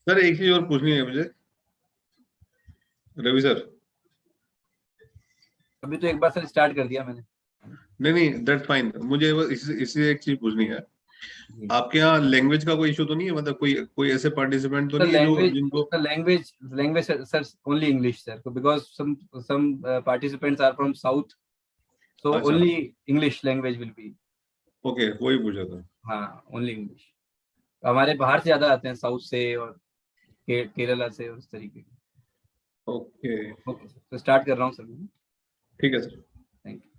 Sir एक चीज और पूछनी है मुझे, रवि सर। अभी तो एक बार सर स्टार्ट कर दिया मैंने। नहीं, दैट्स फाइन। मुझे इससे एक चीज पूछनी है। आपके यहाँ लैंग्वेज का कोई इशू तो नहीं है? मतलब कोई ऐसे पार्टिसिपेंट तो सर नहीं है जो लैंग्वेज जिनको sir language sir only English sir, because some participants are from south, so अच्छा, only English language will be। Okay, वही पूछा था। हाँ, ओनली इंग्लिश। हमारे बाहर से ज्यादा आते हैं, साउथ से और केरला से और उस तरीके के। ओके, ओके सर, तो स्टार्ट कर रहा हूँ सर मैं। ठीक है sir. Thank you.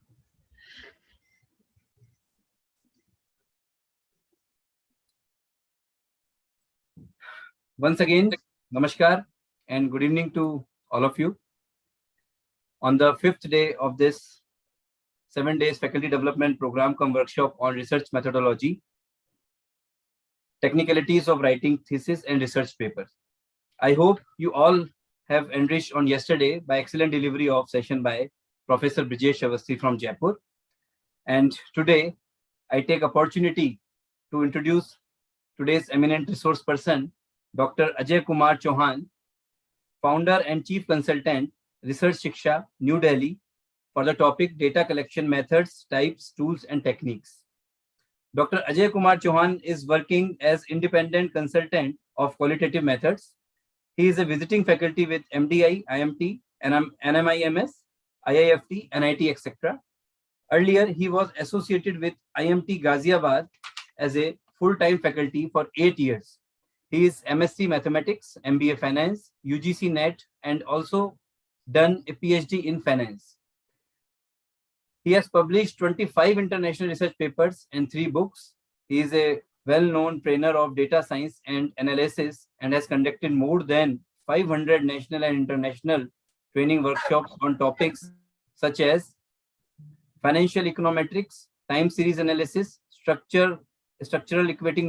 Once again, namaskar and good evening to all of you. On the 5th day of this 7 days faculty development program cum workshop on research methodology, technicalities of writing thesis and research papers. I hope you all have enriched on yesterday by excellent delivery of session by Professor Brijesh Avasthi from Jaipur. And today, I take opportunity to introduce today's eminent resource person, Dr. Ajay Kumar Chauhan, founder and chief consultant, Research Shiksha, New Delhi, for the topic data collection methods, types, tools, and techniques. Dr. Ajay Kumar Chauhan is working as independent consultant of qualitative methods. He is a visiting faculty with MDI, IMT, NMIMS, IIFT, NIT, etc. Earlier, he was associated with IMT Ghaziabad as a full-time faculty for 8 years. He is MSc Mathematics, MBA Finance, UGC NET, and also done a PhD in Finance. He has published 25 international research papers and 3 books. He is a well-known trainer of data science and analysis and has conducted more than 500 national and international training workshops on topics such as financial econometrics, time series analysis, structural equating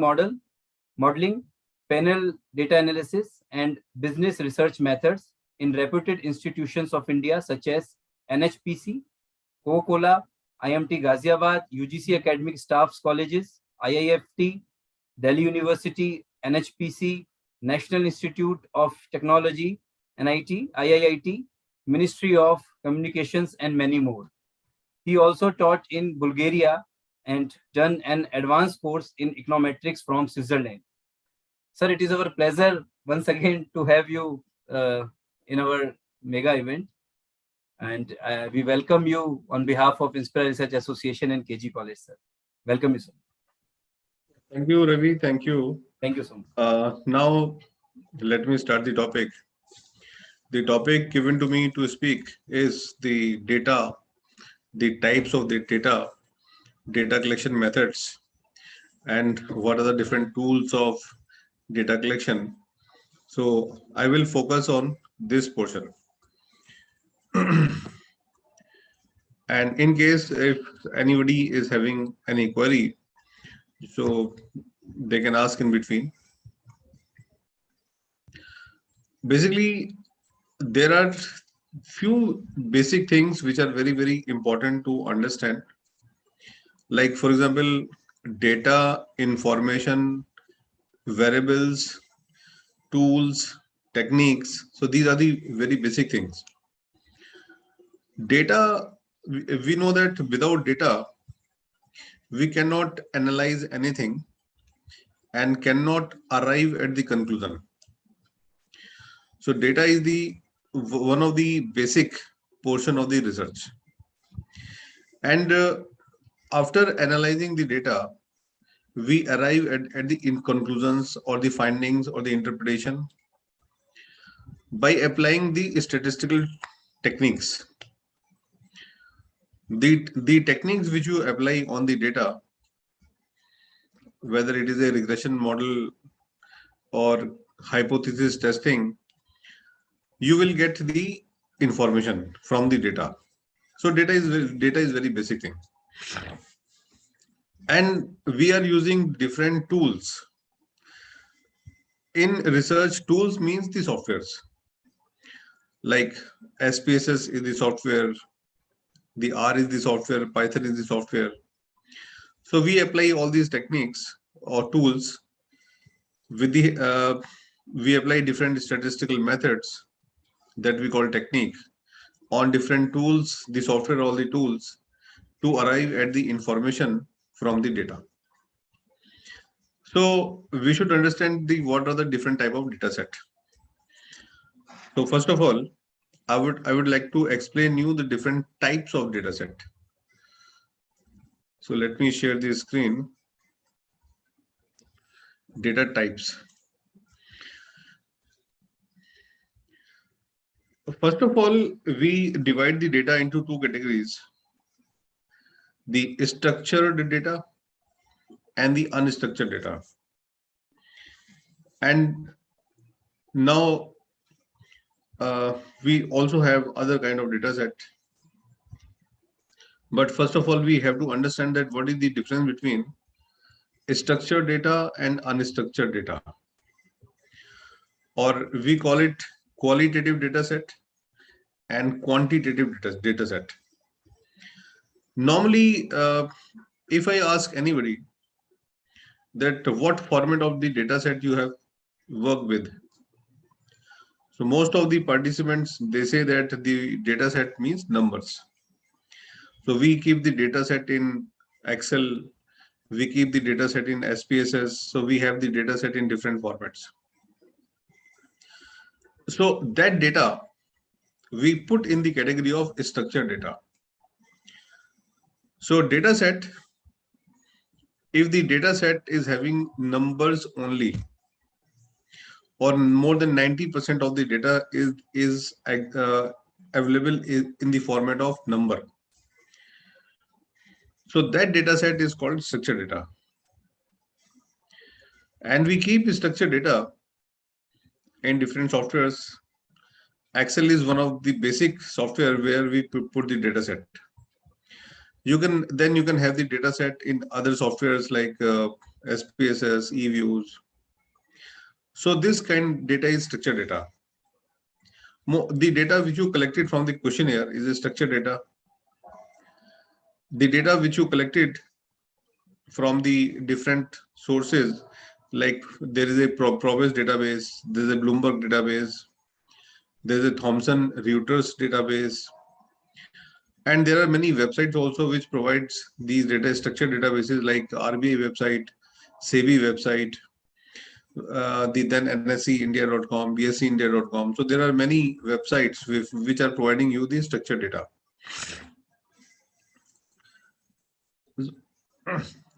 modeling, panel data analysis, and business research methods in reputed institutions of India such as NHPC, Coca-Cola, IMT Ghaziabad, UGC Academic Staffs Colleges, IIFT, Delhi University, NHPC, National Institute of Technology, NIT, IIIT, Ministry of Communications, and many more. He also taught in Bulgaria and done an advanced course in econometrics from Switzerland. Sir, it is our pleasure once again to have you in our mega event. And we welcome you on behalf of Inspire Research Association and KG College, sir. Welcome you, sir. Thank you, Ravi. Thank you. Thank you so much. Now, let me start the topic. The topic given to me to speak is the data, the types of the data collection methods, and what are the different tools of data collection. So I will focus on this portion. And in case if anybody is having any query, so they can ask in between. Basically, there are few basic things which are very, very important to understand. Like, for example, data, information, variables, tools, techniques. So these are the very basic things. Data, we know that without data, we cannot analyze anything and cannot arrive at the conclusion. So data is the one of the basic portion of the research. And after analyzing the data, we arrive at the conclusions or the findings or the interpretation by applying the statistical techniques. The techniques which you apply on the data, whether it is a regression model or hypothesis testing, you will get the information from the data. So data is very basic thing. And we are using different tools. In research, tools means the softwares. Like SPSS is the software, the R is the software, Python is the software. So we apply all these techniques or tools with the we apply different statistical methods that we call technique on different tools, the software, all the tools, to arrive at the information from the data. So we should understand what are the different type of data set. So first of all, I would like to explain you the different types of data set. So let me share the screen. Data types. First of all, we divide the data into two categories: the structured data and the unstructured data. And now we also have other kind of data set. But first of all, we have to understand that what is the difference between structured data and unstructured data, or we call it qualitative data set and quantitative data set. Normally, if I ask anybody that what format of the data set you have worked with, so most of the participants, they say that the data set means numbers. So we keep the data set in Excel, we keep the data set in SPSS, so we have the data set in different formats. So that data we put in the category of structured data. So data set, if the data set is having numbers only, or more than 90% of the data is available in the format of number, so that data set is called structured data. And we keep structured data in different softwares. Excel is one of the basic software where we put the data set. You can have the data set in other softwares like SPSS, eViews. So this kind of data is structured data. The data which you collected from the questionnaire is a structured data. The data which you collected from the different sources, like there is a Probes database, there is a Bloomberg database, there is a Thomson Reuters database, and there are many websites also which provides these data structured databases like RBI website, SEBI website, the then NSEindia.com, BSEindia.com. So there are many websites which are providing you the structured data.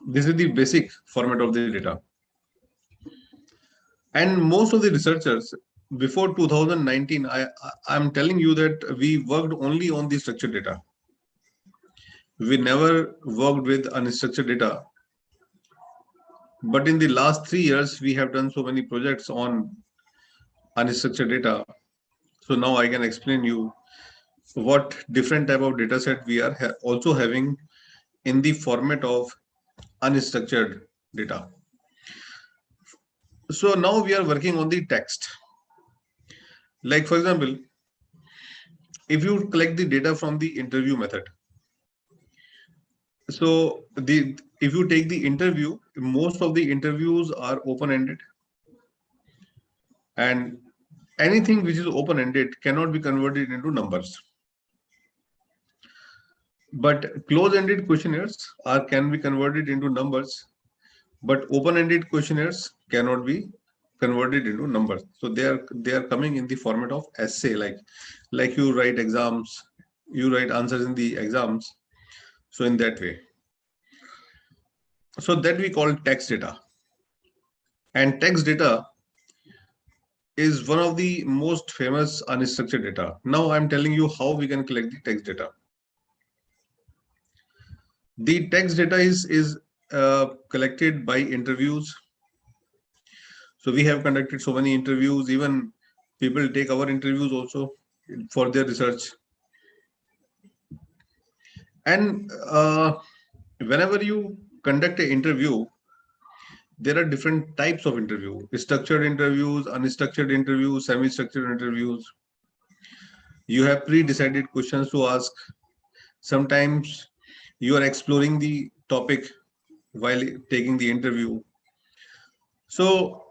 This is the basic format of the data. And most of the researchers before 2019, I'm telling you that we worked only on the structured data. We never worked with unstructured data. But in the last 3 years, we have done so many projects on unstructured data. So now I can explain you what different type of data set we are also having in the format of unstructured data. So now we are working on the text. Like for example, if you collect the data from the interview method, so if you take the interview, most of the interviews are open-ended, and anything which is open-ended cannot be converted into numbers. But close-ended questionnaires can be converted into numbers, but open-ended questionnaires cannot be converted into numbers. So they are coming in the format of essay, like you write exams, you write answers in the exams. So in that way. So that we call text data. And text data is one of the most famous unstructured data. Now I'm telling you how we can collect the text data. The text data is collected by interviews. So we have conducted so many interviews, even people take our interviews also for their research. And whenever you conduct an interview, there are different types of interview: structured interviews, unstructured interviews, semi-structured interviews. You have pre-decided questions to ask. Sometimes you are exploring the topic while taking the interview. So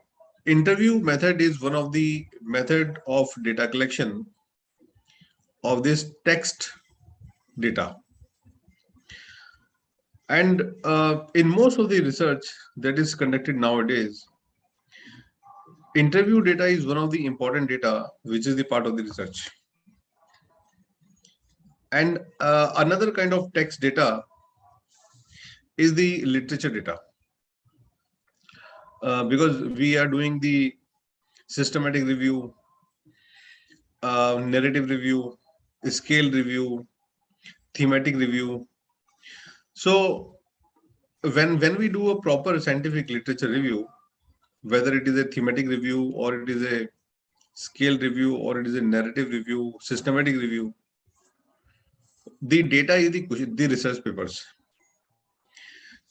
interview method is one of the method of data collection of this text data. And in most of the research that is conducted nowadays, interview data is one of the important data which is the part of the research. And another kind of text data is the literature data, because we are doing the systematic review, narrative review, scale review, thematic review. So when we do a proper scientific literature review, whether it is a thematic review or it is a scale review or it is a narrative review, systematic review, the data is the research papers.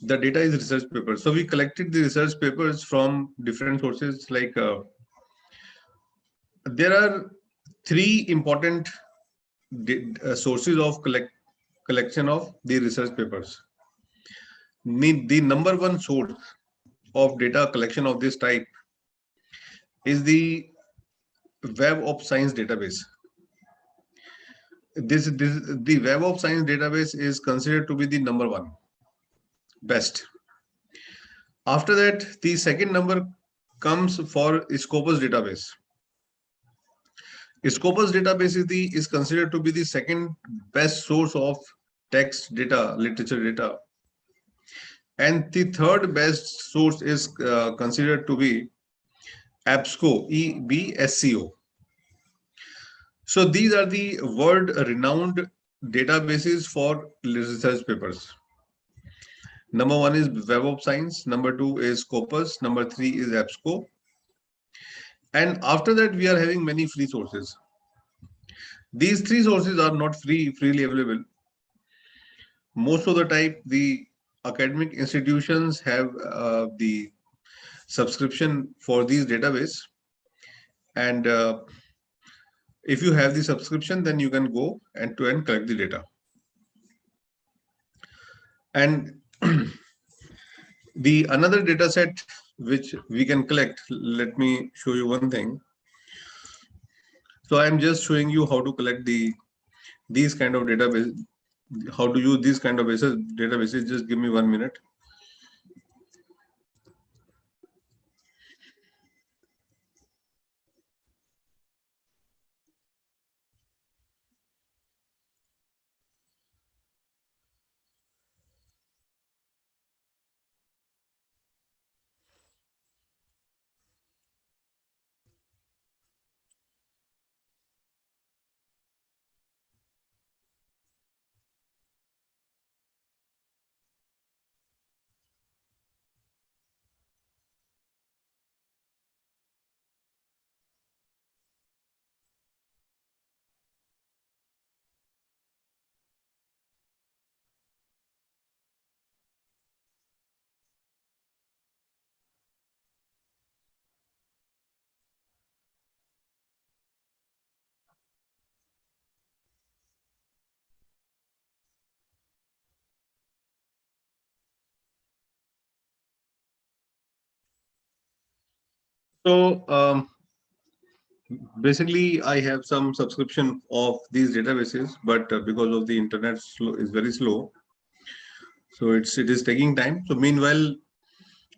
The data is research papers. So we collected the research papers from different sources. Like there are three important sources of collection of the research papers. The number one source of data collection of this type is the Web of Science database. The Web of Science database is considered to be the number one best. After that, the second number comes for Scopus database. Scopus database is considered to be the second best source of text data, literature data. And the third best source is considered to be EBSCO, EBSCO. So these are the world renowned databases for research papers. Number one is Web of Science, number two is Scopus, number three is EBSCO. And after that, we are having many free sources. These three sources are not freely available. Most of the time, the academic institutions have the subscription for these database. And if you have the subscription, then you can go and collect the data. And the another data set which we can collect, let me show you one thing. So I'm just showing you how to collect these kind of database, how to use these kind of databases. Just give me 1 minute. So basically, I have some subscription of these databases, but because of the internet is very slow, so it is taking time. So meanwhile,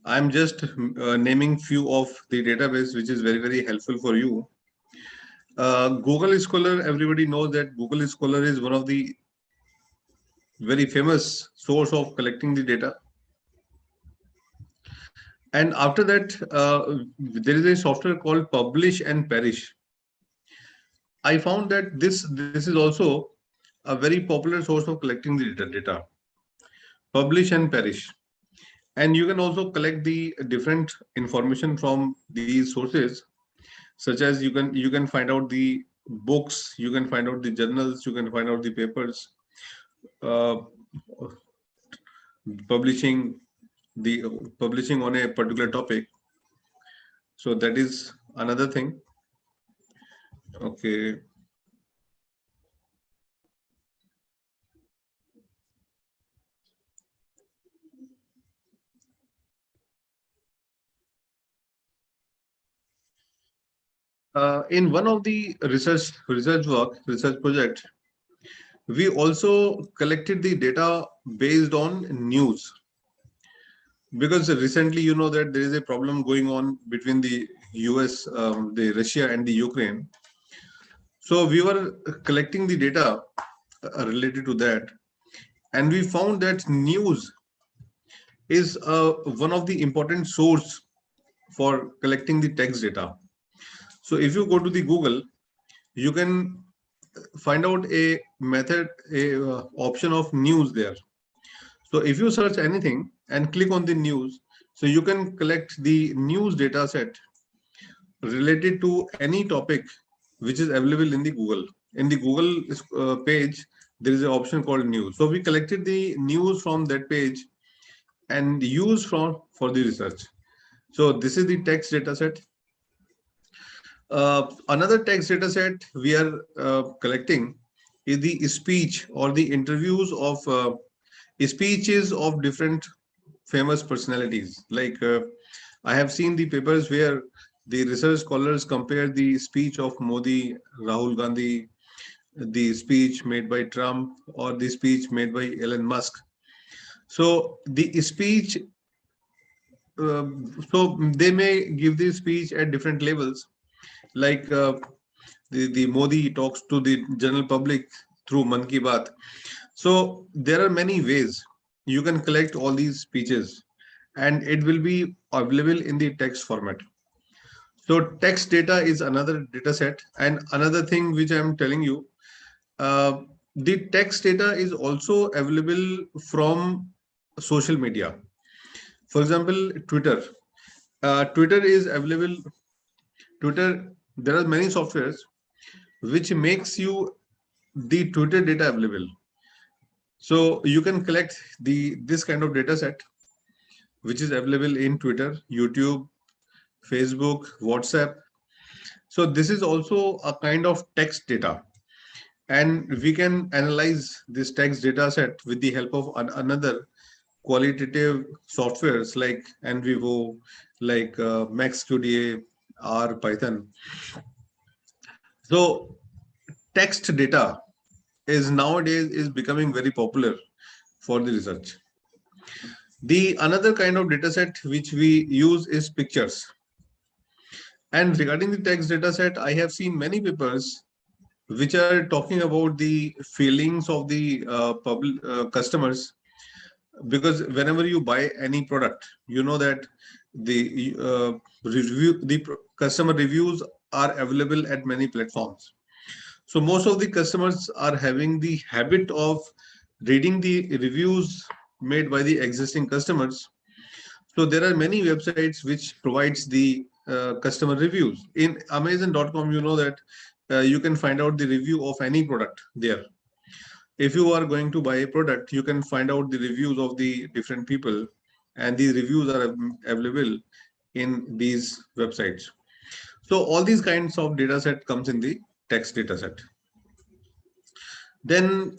I'm just naming few of the database which is very helpful for you. Google Scholar, everybody knows that Google Scholar is one of the very famous source of collecting the data. And after that, there is a software called Publish and Perish. I found that this is also a very popular source of collecting the data. Publish and Perish. And you can also collect the different information from these sources, such as you can find out the books, you can find out the journals, you can find out the papers, uh, publishing publishing on a particular topic. So that is another thing. Okay. In one of the research project, we also collected the data based on news, because recently you know that there is a problem going on between the US, the Russia and the Ukraine. So we were collecting the data related to that, and we found that news is one of the important source for collecting the text data. So if you go to the Google, you can find out a method, a option of news there. So if you search anything and click on the news, so you can collect the news data set related to any topic which is available in the Google. In the Google page, there is an option called news. So we collected the news from that page and used for the research. So this is the text data set. Another text data set we are collecting is the speech or the interviews of speeches of different famous personalities. Like I have seen the papers where the research scholars compare the speech of Modi, Rahul Gandhi, the speech made by Trump, or the speech made by Elon Musk. So the speech, so they may give the speech at different levels. Like the Modi talks to the general public through Man Ki Baat. So there are many ways you can collect all these speeches, and it will be available in the text format. So text data is another data set. And another thing which I'm telling you, uh, the text data is also available from social media. For example, Twitter. Twitter is available. Twitter, there are many softwares which makes you the Twitter data available. So you can collect this kind of data set, which is available in Twitter, YouTube, Facebook, WhatsApp. So this is also a kind of text data, and we can analyze this text data set with the help of another qualitative softwares like NVivo, like MaxQDA, R, Python. So text data is nowadays is becoming very popular for the research. The another kind of data set which we use is pictures. And regarding the text data set, I have seen many papers which are talking about the feelings of the public customers, because whenever you buy any product, you know that the customer reviews are available at many platforms. So most of the customers are having the habit of reading the reviews made by the existing customers. So there are many websites which provides the customer reviews. In Amazon.com, you know that you can find out the review of any product there. If you are going to buy a product, you can find out the reviews of the different people, and these reviews are available in these websites. So all these kinds of data set comes in the text data set. Then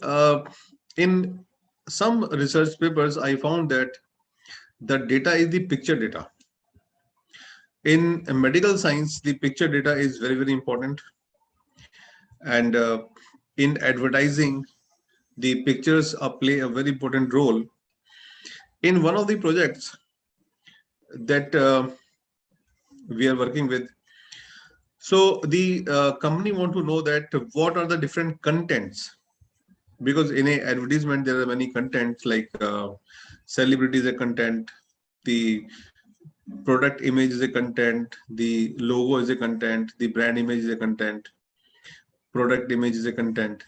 in some research papers, I found that the data is the picture data. In medical science, the picture data is very, very important. And in advertising, the pictures play a very important role. In one of the projects that we are working with, so the company want to know that what are the different contents, because in a advertisement there are many contents like celebrity is a content, the product image is a content, the logo is a content, the brand image is a content, product image is a content.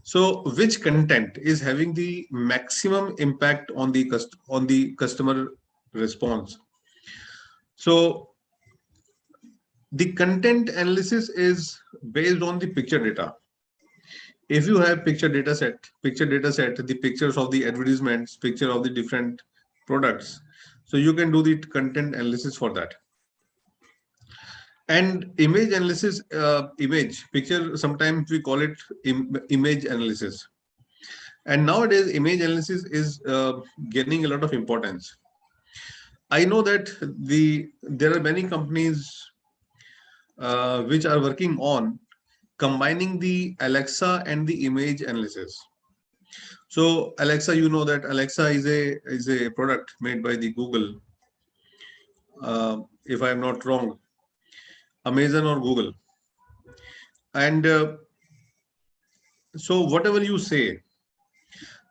So which content is having the maximum impact on the customer response? So the content analysis is based on the picture data. If you have picture data set, the pictures of the advertisements, picture of the different products, so you can do the content analysis for that. And image analysis, image picture, sometimes we call it image analysis. And nowadays image analysis is gaining a lot of importance. I know that there are many companies which are working on combining the Alexa and the image analysis. So Alexa, you know that Alexa is a product made by the Google, if I am not wrong, Amazon or Google. And so whatever you say,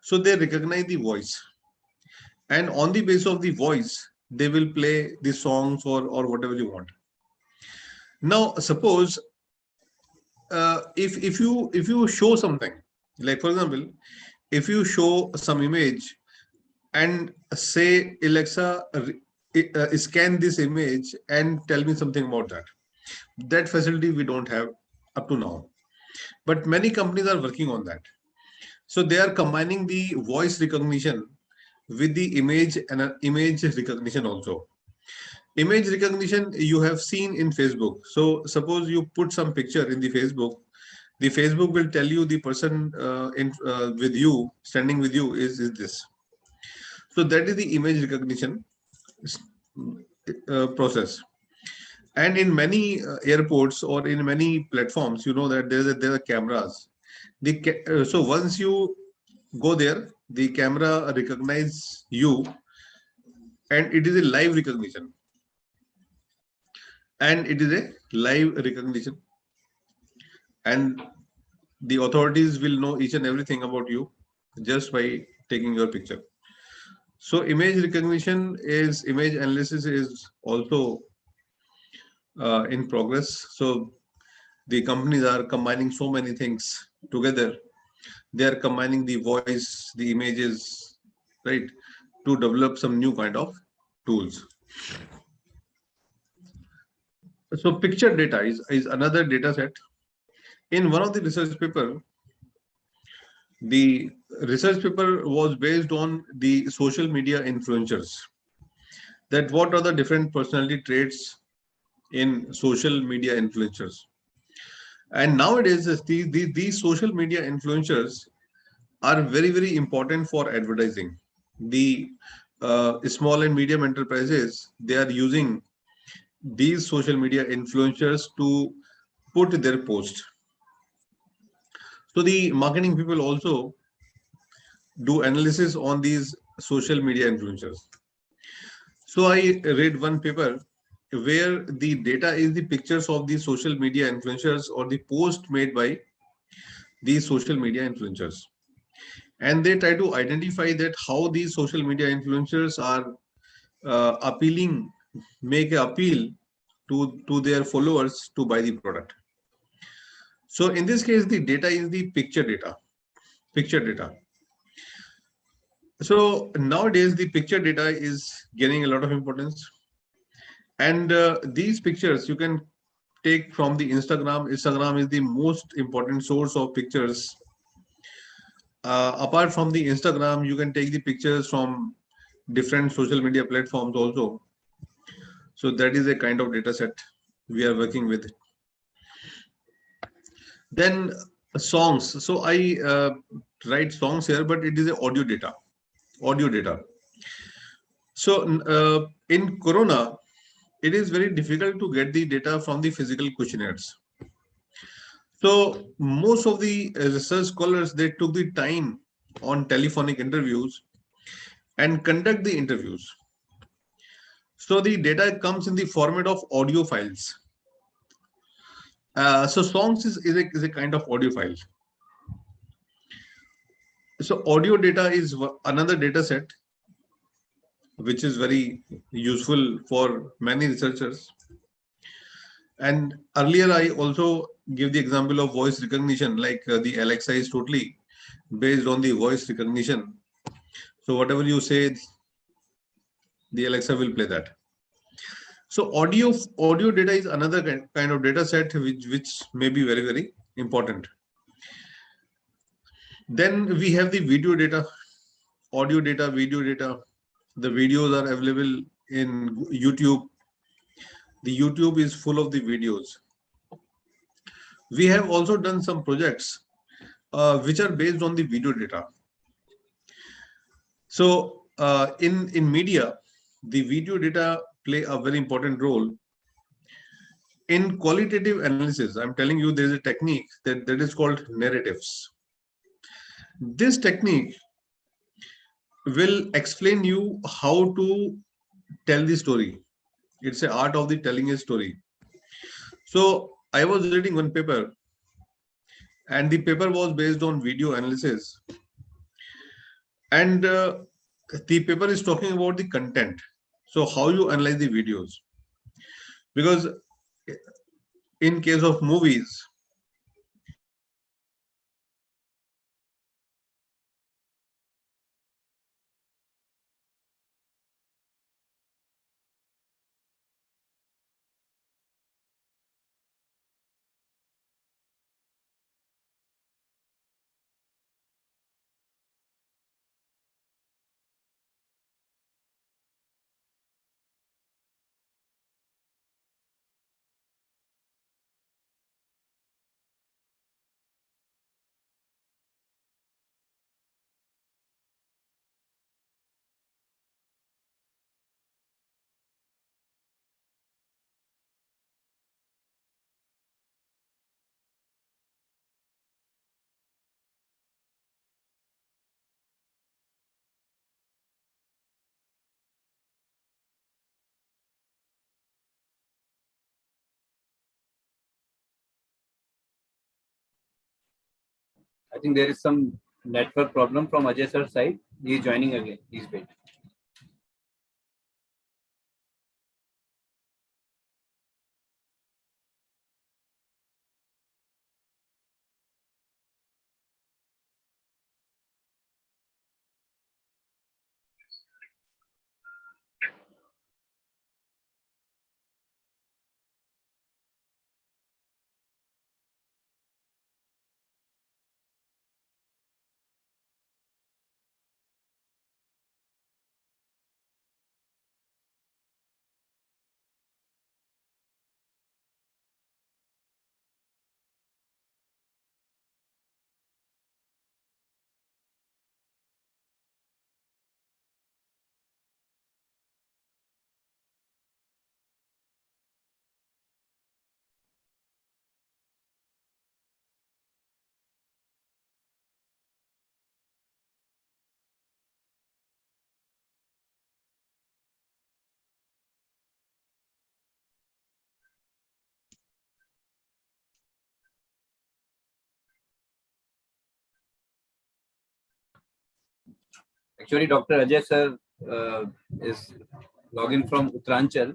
so they recognize the voice, and on the basis of the voice, they will play the songs or whatever you want. Now, suppose if you show something, like for example, if you show some image and say Alexa, scan this image and tell me something about that. That facility we don't have up to now, but many companies are working on that. So they are combining the voice recognition with the image and image recognition also. Image recognition you have seen in Facebook. So suppose you put some picture in the Facebook will tell you the person with you, standing with you is this. So that is the image recognition process. And in many airports or in many platforms, you know that there are cameras. So once you go there, the camera recognize you, and it is a live recognition. And it is a live recognition, and the authorities will know each and everything about you just by taking your picture. So image recognition is image analysis is also in progress. So the companies are combining so many things together. They are combining the voice, the images, right, to develop some new kind of tools. So picture data is another data set. In one of the research paper, the research paper was based on the social media influencers. That what are the different personality traits in social media influencers. And nowadays, these social media influencers are very, very important for advertising. The small and medium enterprises, they are using these social media influencers to put their post. So the marketing people also do analysis on these social media influencers. So I read one paper where the data is the pictures of the social media influencers or the post made by these social media influencers. And they try to identify that how these social media influencers are appealing, make an appeal to their followers to buy the product. So in this case, the data is the picture data. Picture data. So nowadays, the picture data is gaining a lot of importance. And these pictures you can take from the Instagram. Instagram is the most important source of pictures. Apart from the Instagram, you can take the pictures from different social media platforms also. So that is a kind of data set we are working with. Then songs. So I write songs here, but it is a audio data. Audio data. So in Corona, it is very difficult to get the data from the physical questionnaires. So most of the research scholars, they took the time on telephonic interviews and conduct the interviews. So the data comes in the format of audio files. So songs is a kind of audio file. So audio data is another data set which is very useful for many researchers. And earlier I also give the example of voice recognition, like the Alexa is totally based on the voice recognition. So whatever you say, the Alexa will play that. So audio data is another kind of data set which may be very, very important. Then we have the video data, audio data, video data. The videos are available in YouTube. The YouTube is full of the videos. We have also done some projects which are based on the video data. So in media, the video data play a very important role in qualitative analysis, I'm telling you, there is a technique that is called narratives. This technique will explain you how to tell the story. It's an art of the telling a story. So I was reading one paper, and the paper was based on video analysis. And the paper is talking about the content. So how you analyze the videos. Because in case of movies, I think there is some network problem from Ajay sir's side. He is joining again. Please wait. Actually, Dr. Ajay sir is logging from Uttaranchal.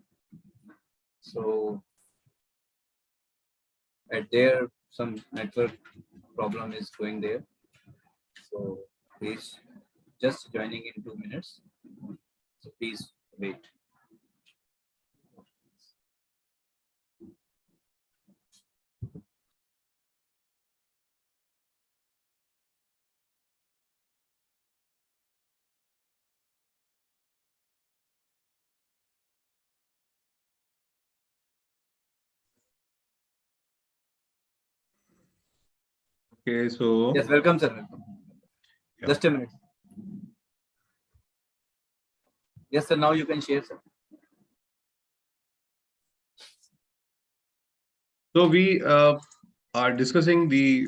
So at there, some network problem is going there. So he's just joining in 2 minutes. So please wait. okay, so Yes, welcome, sir. Welcome. Yeah. Just a minute. Yes, sir. Now you can share, sir. So we are discussing the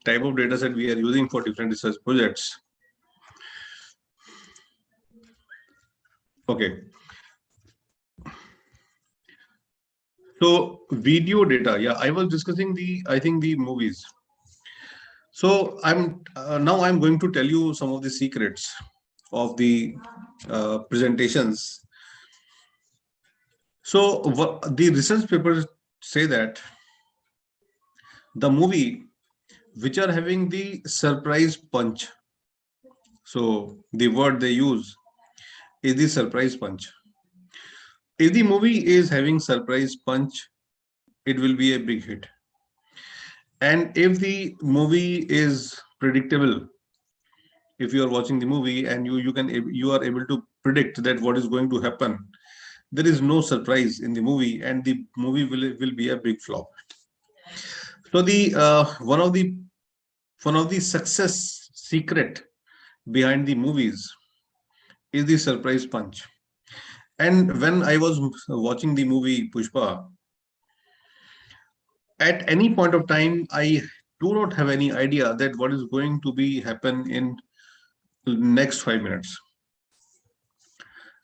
type of data set we are using for different research projects. Okay. So video data, yeah, I was discussing I think the movies. So now I'm going to tell you some of the secrets of the presentations. So the research papers say that the movie which are having the surprise punch. So the word they use is the surprise punch. If the movie is having surprise punch, it will be a big hit. And if the movie is predictable, if you are watching the movie and you are able to predict that what is going to happen, there is no surprise in the movie, and the movie will be a big flop. So the one of the success secret behind the movies is the surprise punch. And when I was watching the movie Pushpa, At any point of time, I do not have any idea that what is going to be happen in next 5 minutes.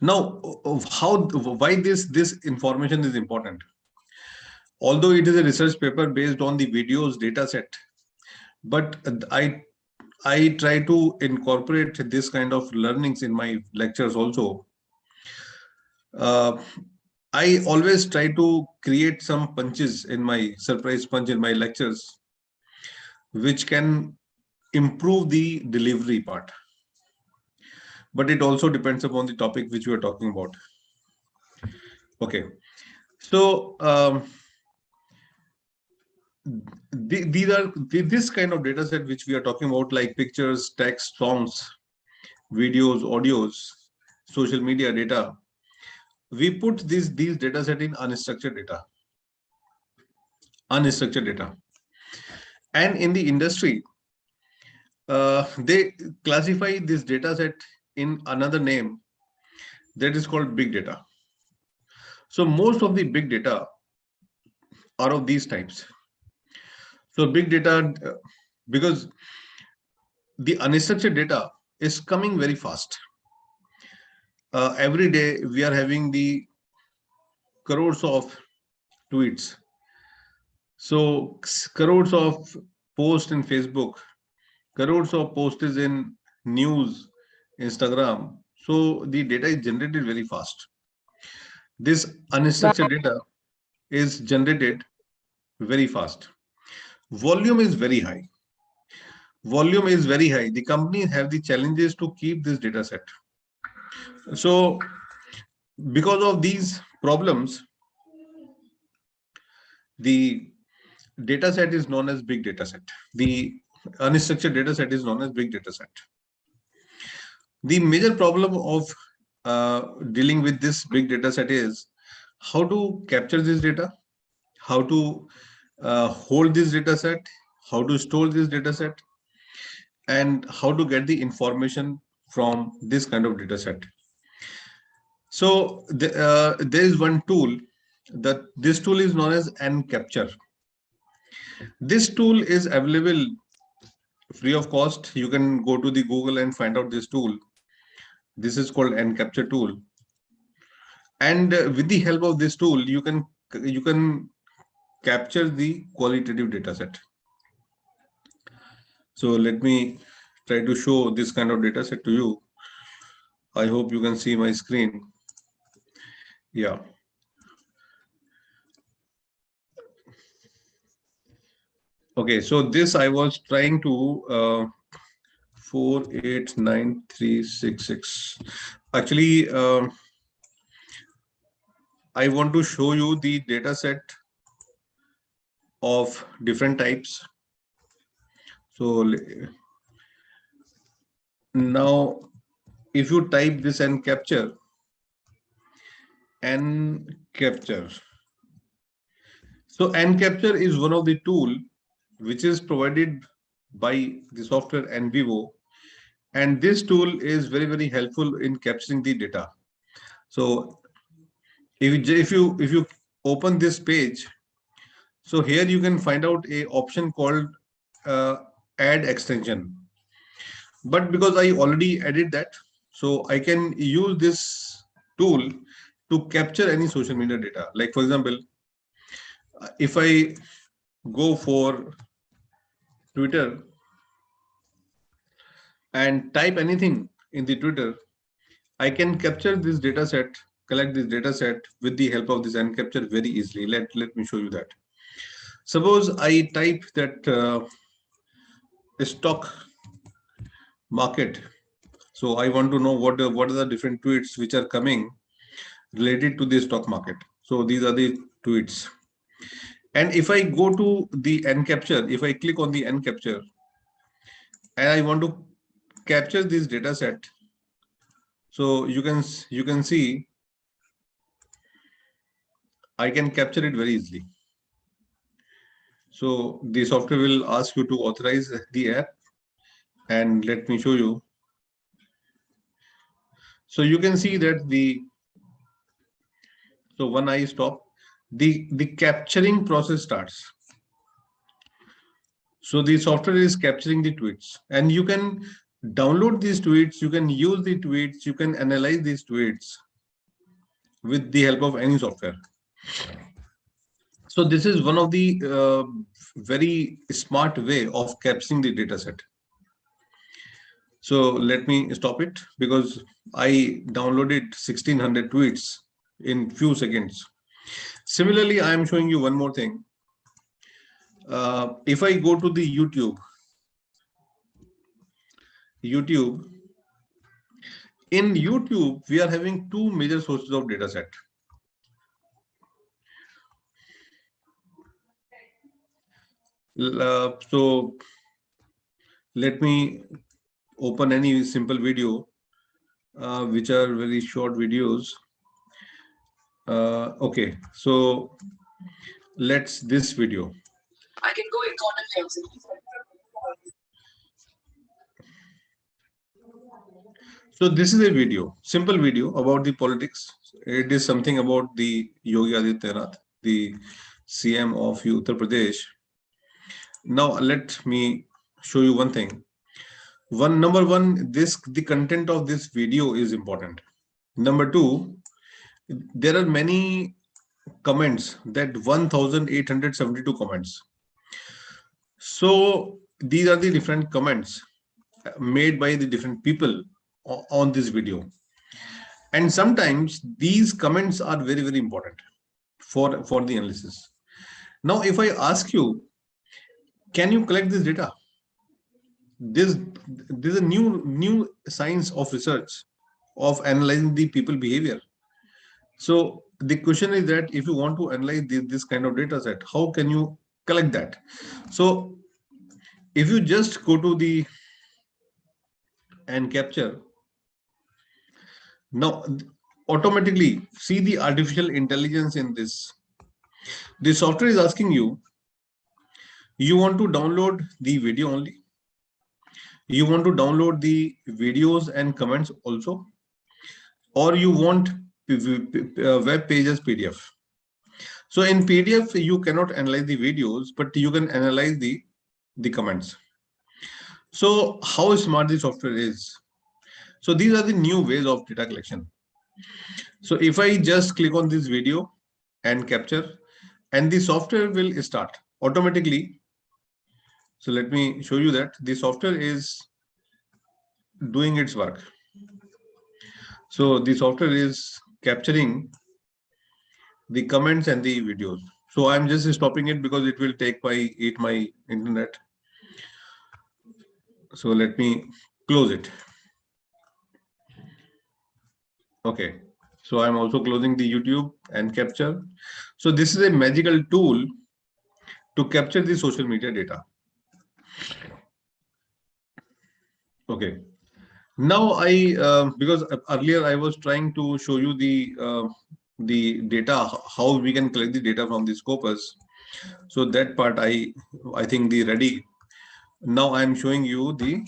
Now, why this information is important? Although it is a research paper based on the videos data set, but I try to incorporate this kind of learnings in my lectures also. I always try to create some punches in my surprise punch in my lectures, which can improve the delivery part. But it also depends upon the topic which we are talking about. Okay, so this kind of data set which we are talking about, like pictures, text, songs, videos, audios, social media data. We put these data set in unstructured data. And in the industry, they classify this data set in another name that is called big data. So most of the big data are of these types. So big data, because the unstructured data is coming very fast. Every day we are having the crores of tweets. So crores of posts in Facebook, crores of posts in news, Instagram. So the data is generated very fast. This unstructured data is generated very fast. Volume is very high. The companies have the challenges to keep this data set. So because of these problems, the data set is known as big data set. The unstructured data set is known as big data set. The major problem of dealing with this big data set is how to capture this data, how to hold this data set, how to store this data set, and how to get the information from this kind of data set. So there is one tool that this tool is known as N-Capture. This tool is available free of cost. You can go to the Google and find out this tool. This is called N-Capture tool. And with the help of this tool, you can capture the qualitative data set. So let me try to show this kind of data set to you. I hope you can see my screen. Yeah. Okay, so this I was trying to 489366. Actually, I want to show you the data set of different types. So now, if you type this and capture, so N-Capture is one of the tool which is provided by the software NVivo, and this tool is very helpful in capturing the data. So if you open this page, so here you can find out a option called add extension. But because I already added that, so I can use this tool to capture any social media data. Like for example, if I go for Twitter and type anything in the Twitter, I can capture this data set, collect this data set with the help of this N-Capture very easily. Let me show you that. Suppose I type that stock market. So I want to know what are the different tweets which are coming related to the stock market. So these are the tweets. And if I go to the N-Capture, if I click on the N-Capture and I want to capture this data set, so you can see I can capture it very easily. So the software will ask you to authorize the app, and let me show you. So you can see that so when I stop, the capturing process starts. So the software is capturing the tweets, and you can download these tweets, you can use the tweets, you can analyze these tweets with the help of any software. So this is one of the very smart way of capturing the data set. So let me stop it because I downloaded 1600 tweets in few seconds. Similarly, I am showing you one more thing. If I go to the YouTube, in YouTube, we are having two major sources of data set. So let me open any simple video, which are very short videos. Okay, so let's this video. I can go economy. So this is a video, simple video about the politics. It is something about the Yogi Adityanath, the CM of Uttar Pradesh. Now let me show you one thing. Number one, the content of this video is important. Number two, there are many comments, that 1872 comments. So these are the different comments made by the different people on this video, and sometimes these comments are very, very important for the analysis. Now if I ask you, can you collect this data? This is a new science of research of analyzing the people behavior. So the question is that if you want to analyze this kind of data set, how can you collect that? So if you just go to the and capture, now automatically see the artificial intelligence in this. The software is asking you, you want to download the video only, you want to download the videos and comments also, or you want web pages PDF. So in PDF you cannot analyze the videos, but you can analyze the comments. So how smart the software is. So these are the new ways of data collection. So if I just click on this video and capture, and the software will start automatically. So let me show you that the software is doing its work. So the software is capturing the comments and the videos. So I'm just stopping it because it will eat my internet. So let me close it. Okay. So I'm also closing the YouTube and capture. So this is a magical tool to capture the social media data. Okay. Now because earlier I was trying to show you the data, how we can collect the data from the Scopus. So that part I think the ready. Now I'm showing you the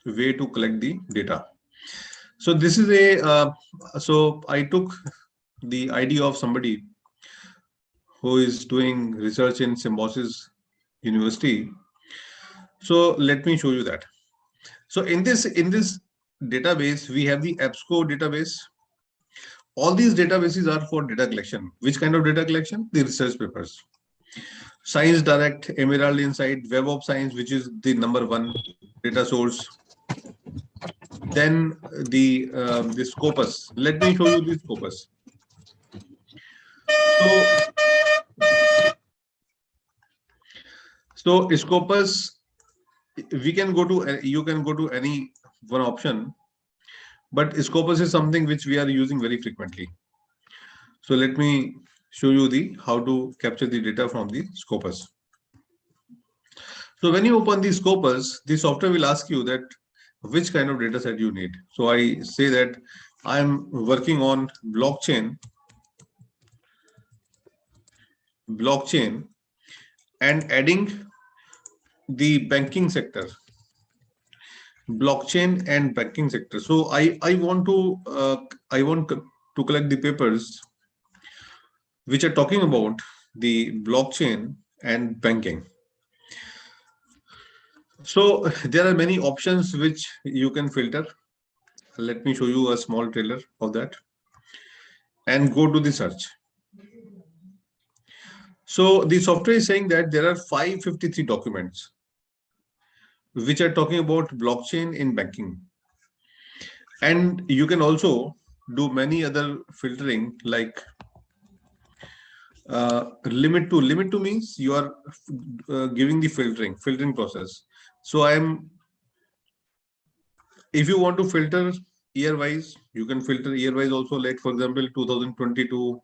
way to collect the data. So this is a so I took the idea of somebody who is doing research in Symbiosis University. So let me show you that. So in this database, we have the EBSCO database. All these databases are for data collection. Which kind of data collection? The research papers. Science Direct, Emerald Insight, Web of Science, which is the number one data source. Then the Scopus. Let me show you the Scopus. So Scopus, we can go to, you can go to any one option, but Scopus is something which we are using very frequently. So let me show you how to capture the data from the Scopus. So when you open the Scopus, the software will ask you that which kind of data set you need. So I say that I'm working on blockchain and adding the banking sector, blockchain and banking sector. So I want to collect the papers which are talking about the blockchain and banking. So there are many options which you can filter. Let me show you a small trailer of that and go to the search. So the software is saying that there are 553 documents which are talking about blockchain in banking. And you can also do many other filtering like limit to means you are giving the filtering process. So if you want to filter year wise, you can filter year wise also, like for example 2022,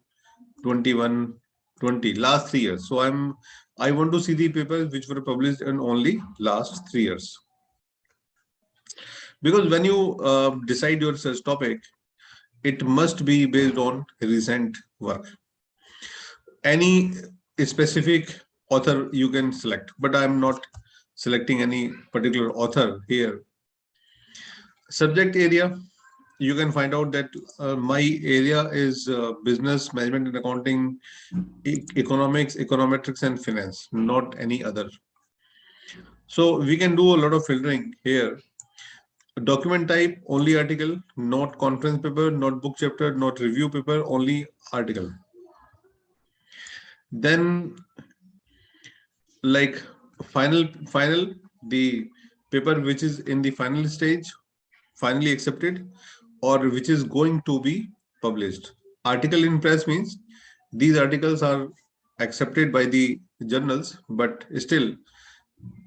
21, 20, last 3 years. So I want to see the papers which were published in only last 3 years, because when you decide your search topic, it must be based on recent work. Any specific author you can select, but I'm not selecting any particular author here. Subject area, you can find out that my area is business management and accounting, economics, econometrics and finance, not any other. So we can do a lot of filtering here. Document type, only article, not conference paper, not book chapter, not review paper, only article. Then like final, the paper which is in the final stage, finally accepted, or which is going to be published. Article in press means these articles are accepted by the journals, but still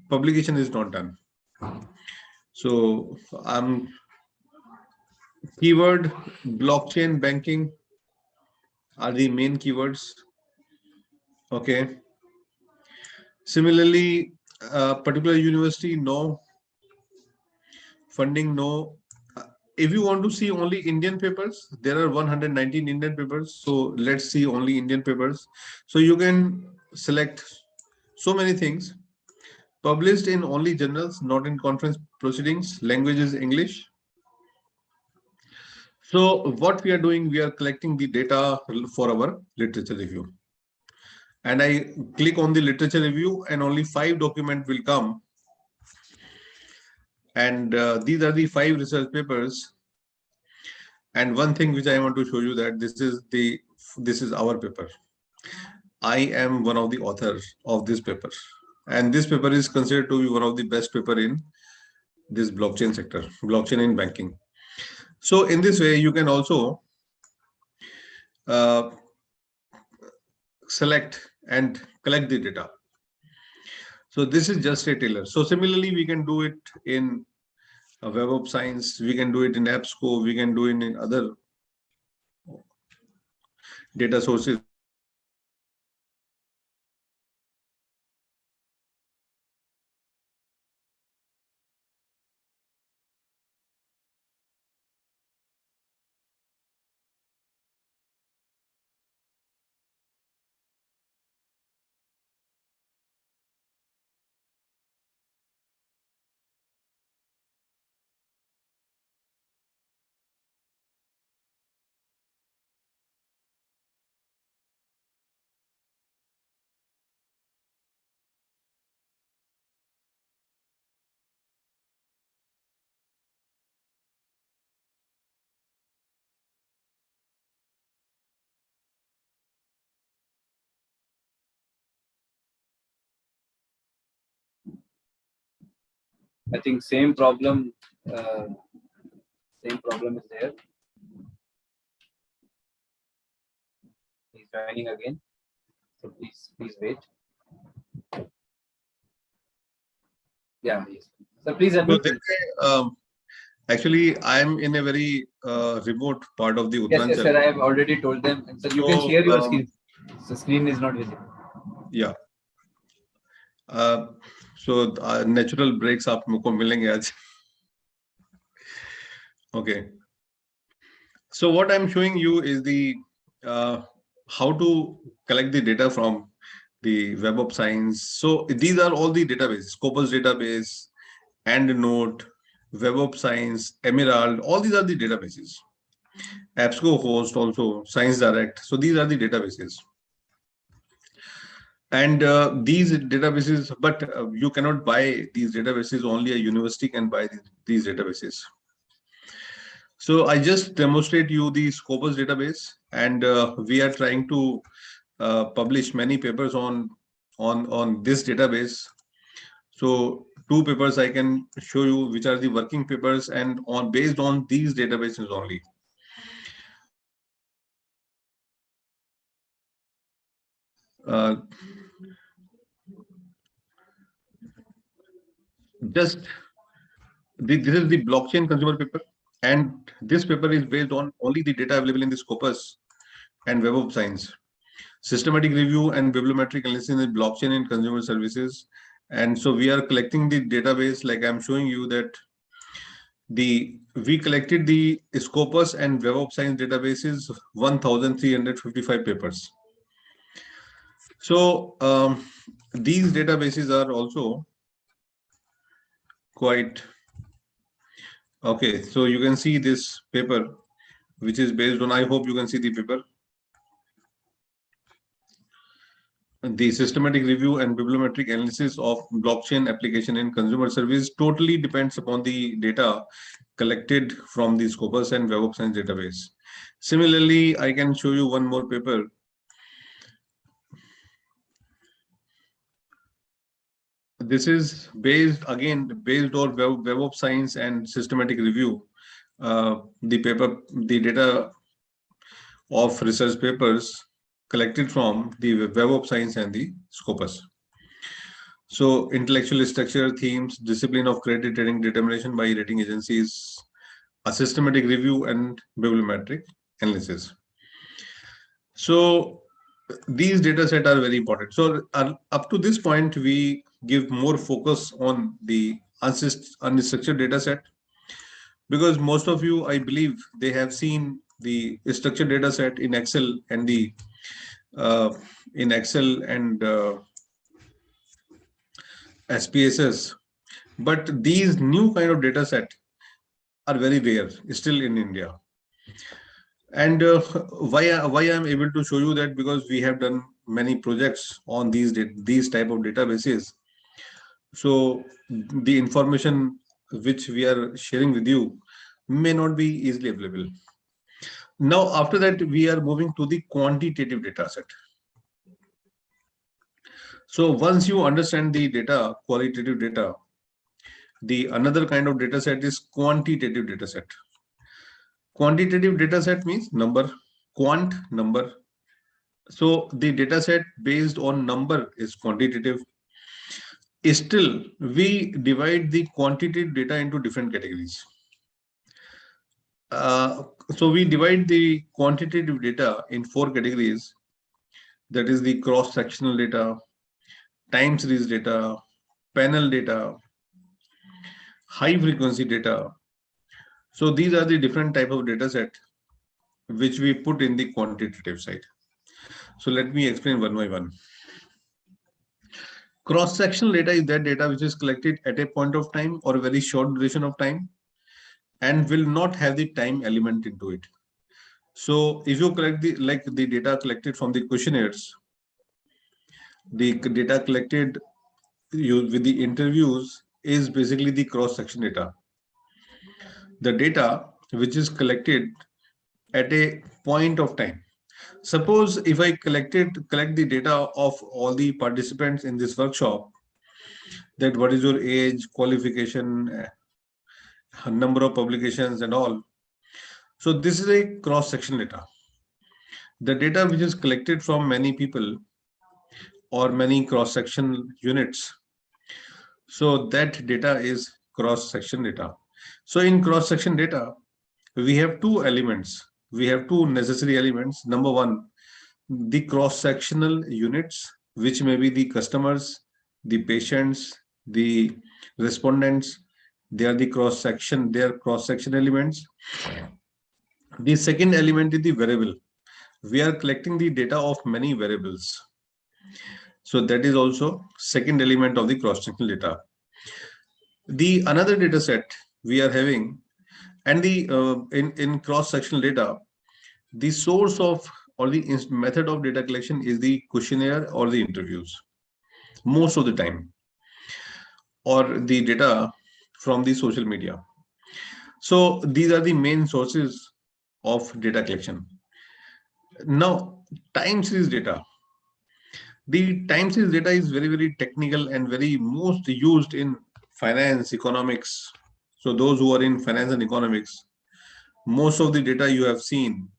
publication is not done. So keyword blockchain banking are the main keywords. Okay. Similarly, particular university, no. Funding, no. If you want to see only Indian papers, there are 119 Indian papers. So let's see only Indian papers. So you can select so many things. Published in only journals, not in conference proceedings. Language is English. So what we are doing, we are collecting the data for our literature review. And I click on the literature review and only 5 documents will come. And these are the 5 research papers. And one thing which I want to show you, that this is our paper. I am one of the authors of this paper. And this paper is considered to be one of the best paper in this blockchain sector, blockchain in banking. So in this way, you can also select and collect the data. So this is just a trailer. So similarly, we can do it in Web of Science, we can do it in AppSco, we can do it in other data sources. I think same problem is there. He's joining again. So please wait. Yeah, yes. So please unmute. So actually, I'm in a very remote part of the Uttarakhand. Yes, sir. I have already told them. Sir, you can share your screen. The screen is not visible. Yeah. So natural breaks आप मुझको मिलेंगे आज. Okay. So what I'm showing you is the how to collect the data from the Web of Science. So these are all the databases: Scopus database, EndNote, Web of Science, Emerald. All these are the databases. AppSco host also, Science Direct. So these are the databases. And these databases, but you cannot buy these databases. Only a university can buy these databases. So I just demonstrate you the Scopus database, and we are trying to publish many papers on this database. So two papers I can show you, which are the working papers, and on based on these databases only. Just this is the blockchain consumer paper, and this paper is based on only the data available in the Scopus and Web of Science. Systematic review and bibliometric analysis in blockchain and consumer services. And so we are collecting the database, like I'm showing you that we collected the Scopus and Web of Science databases, 1,355 papers. So these databases are also quite okay. So you can see this paper, which is based on, I hope you can see the paper. The systematic review and bibliometric analysis of blockchain application in consumer service totally depends upon the data collected from the Scopus and Web of Science database. Similarly, I can show you one more paper. This is based on Web of Science and systematic review. The data of research papers collected from the Web of Science and the Scopus. So intellectual structure, themes, discipline of credit rating determination by rating agencies, a systematic review and bibliometric analysis. So these data sets are very important. So up to this point, we give more focus on the unstructured data set, because most of you, I believe, they have seen the structured data set in Excel and the SPSS, but these new kind of data set are very rare still in India. And why I'm able to show you that, because we have done many projects on these type of databases. So the information which we are sharing with you may not be easily available. Now, after that, we are moving to the quantitative data set. So once you understand the data, qualitative data, the another kind of data set is quantitative data set. Quantitative data set means number, quant, number. So the data set based on number is quantitative. Still, we divide the quantitative data into different categories. So we divide the quantitative data in 4 categories. That is the cross-sectional data, time series data, panel data, high frequency data. So these are the different type of data set which we put in the quantitative side. So let me explain one by one. Cross-sectional data is that data which is collected at a point of time or a very short duration of time and will not have the time element into it. So if you collect the data collected from the questionnaires, the data collected with the interviews is basically the cross-section data. The data which is collected at a point of time. Suppose if I collect the data of all the participants in this workshop, that what is your age, qualification, number of publications and all. So this is a cross-section data. The data which is collected from many people or many cross-section units. So that data is cross-section data. So in cross-section data, we have 2 elements. We have 2 necessary elements. Number 1, the cross-sectional units, which may be the customers, the patients, the respondents. They are the cross-section, they are cross-section elements. The second element is the variable. We are collecting the data of many variables. So that is also second element of the cross-sectional data. The another data set we are having, and the in cross-sectional data, the source of or the method of data collection is the questionnaire or the interviews most of the time, or the data from the social media. So these are the main sources of data collection. Now, time series data. The time series data is very, very technical and very most used in finance, economics. So those who are in finance and economics, most of the data you have seen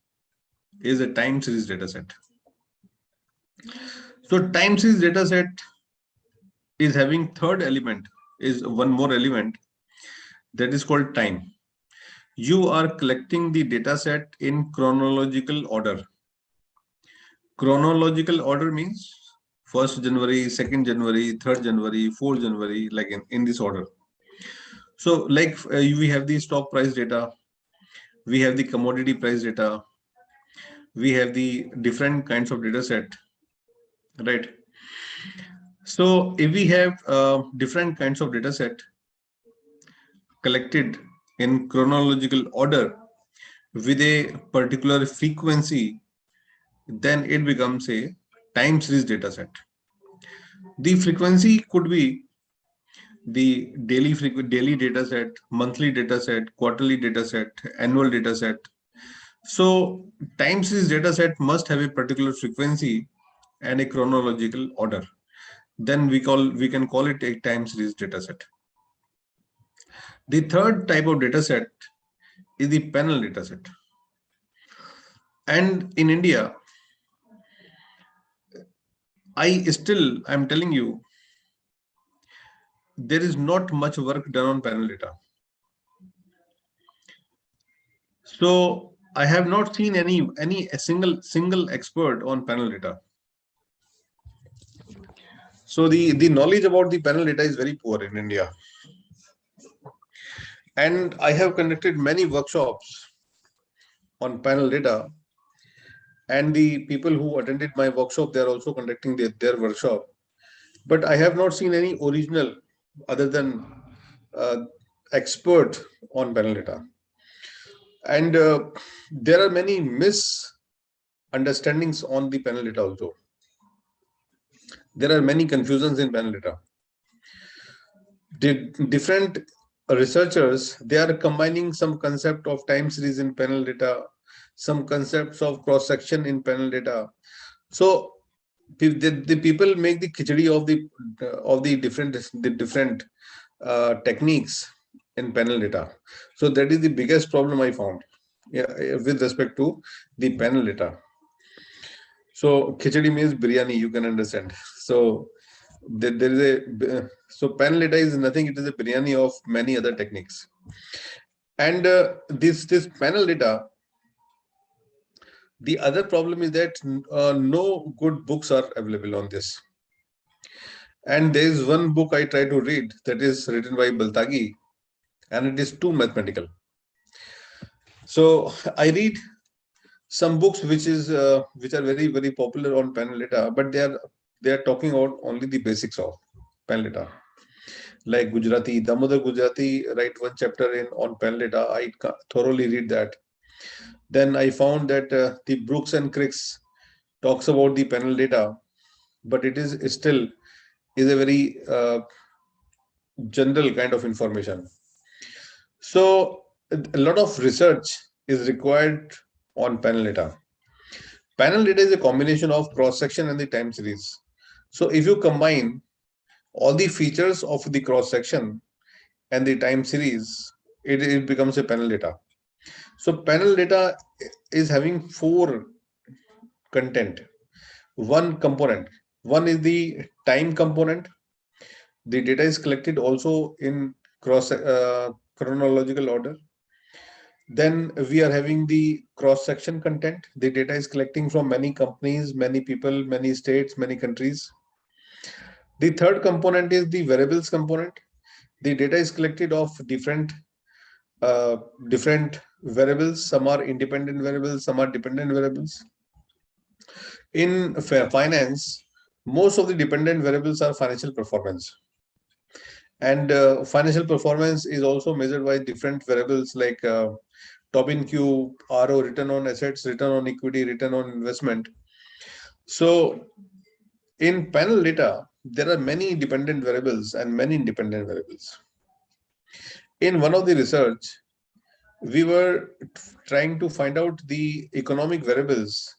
is a time series data set. So time series data set is having third element, is one more element, that is called time. You are collecting the data set in chronological order. Chronological order means 1st January, 2nd January, 3rd January, 4th January, like in this order. So like we have the stock price data, we have the commodity price data, we have the different kinds of data set, right? So if we have different kinds of data set collected in chronological order with a particular frequency, then it becomes a time series data set. The frequency could be the daily data set, monthly data set, quarterly data set, annual data set. So time series data set must have a particular frequency and a chronological order. Then we can call it a time series data set. The third type of data set is the panel data set. And in India, I'm telling you, there is not much work done on panel data. So I have not seen a single expert on panel data. So the knowledge about the panel data is very poor in India. And I have conducted many workshops on panel data. And the people who attended my workshop, they are also conducting their workshop. But I have not seen any original other than expert on panel data. And there are many misunderstandings on the panel data also. There are many confusions in panel data. The different researchers, they are combining some concept of time series in panel data, some concepts of cross section in panel data. So the people make the khichdi of the different techniques in panel data. So that is the biggest problem I found, with respect to the panel data. So khichdi means biryani, you can understand. So there is so panel data is nothing, it is a biryani of many other techniques. And this panel data, the other problem is that no good books are available on this. And there is one book I try to read that is written by Baltagi, and it is too mathematical. So I read some books which are very, very popular on panel data, but they are talking about only the basics of panel data. Like Gujarati, Damodar Gujarati write one chapter on panel data. I thoroughly read that. Then I found that the Brooks and Cricks talks about the panel data, but it is still a very general kind of information. So a lot of research is required on panel data. Panel data is a combination of cross section and the time series. So if you combine all the features of the cross section and the time series, it becomes a panel data. So panel data is having 4 content. One component. One is the time component. The data is collected also in chronological order. Then we are having the cross-section content. The data is collecting from many companies, many people, many states, many countries. The third component is the variables component. The data is collected of different variables. Some are independent variables, some are dependent variables. In finance, most of the dependent variables are financial performance. And financial performance is also measured by different variables like Tobin Q, RO, return on assets, return on equity, return on investment. So in panel data, there are many dependent variables and many independent variables. In one of the research, we were trying to find out the economic variables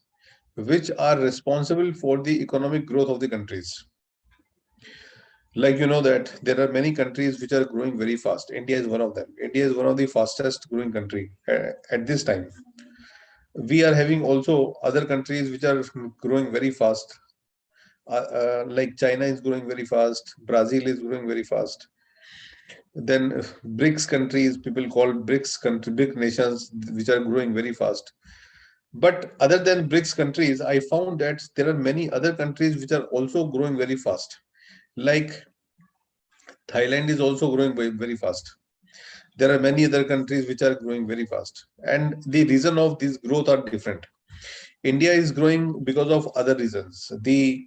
which are responsible for the economic growth of the countries. Like you know that there are many countries which are growing very fast. India is one of them. India is one of the fastest growing country at this time. We are having also other countries which are growing very fast. Like China is growing very fast. Brazil is growing very fast. Then BRICS countries, people call BRICS country, big nations which are growing very fast. But other than BRICS countries, I found that there are many other countries which are also growing very fast. Like Thailand is also growing very, very fast. There are many other countries which are growing very fast. And the reason of this growth are different. India is growing because of other reasons. The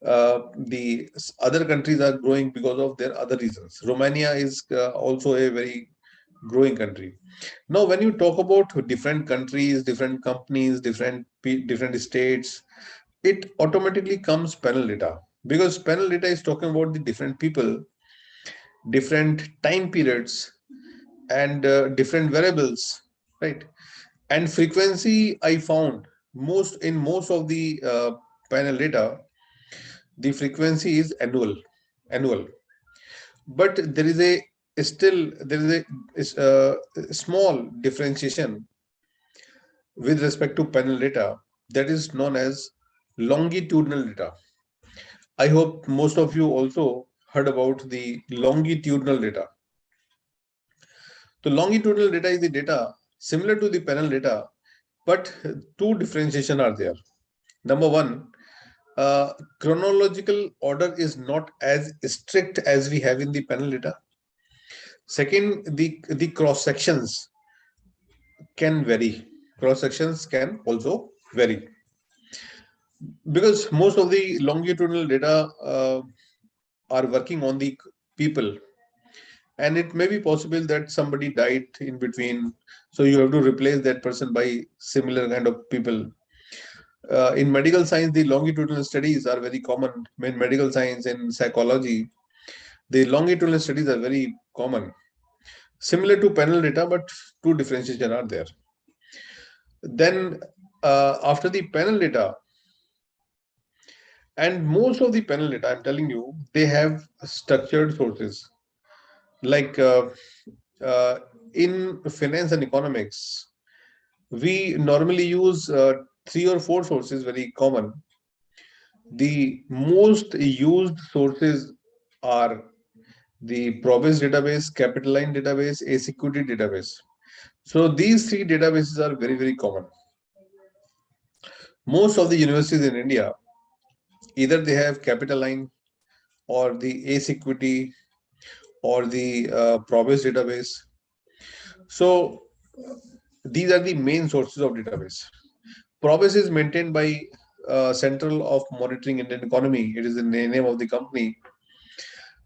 other countries are growing because of their other reasons. Romania is also a very growing country. Now, when you talk about different countries, different companies, different states, it automatically comes panel data, because panel data is talking about the different people, different time periods, and different variables, right? And frequency, I found most of the panel data, the frequency is annual. But there is a still there is a small differentiation with respect to panel data, that is known as longitudinal data. I hope most of you also heard about the longitudinal data. The longitudinal data is the data similar to the panel data, but two differentiation are there. Number one, chronological order is not as strict as we have in the panel data. Second, the cross sections can vary. Cross sections can also vary, because most of the longitudinal data are working on the people, and it may be possible that somebody died in between, so you have to replace that person by similar kind of people. In medical science, the longitudinal studies are very common. In medical science and psychology, the longitudinal studies are very common, similar to panel data, but two differentiation are there. Then after the panel data, and most of the panel data, I'm telling you, they have structured sources. Like in finance and economics, we normally use three or four sources, very common. The most used sources are the Probis database, Capital Line database, A-Security database. So these three databases are very, very common. Most of the universities in India, either they have Capital Line or the A-Security or the Probis database. So these are the main sources of database. Probis is maintained by Central of Monitoring Indian Economy. It is the name of the company.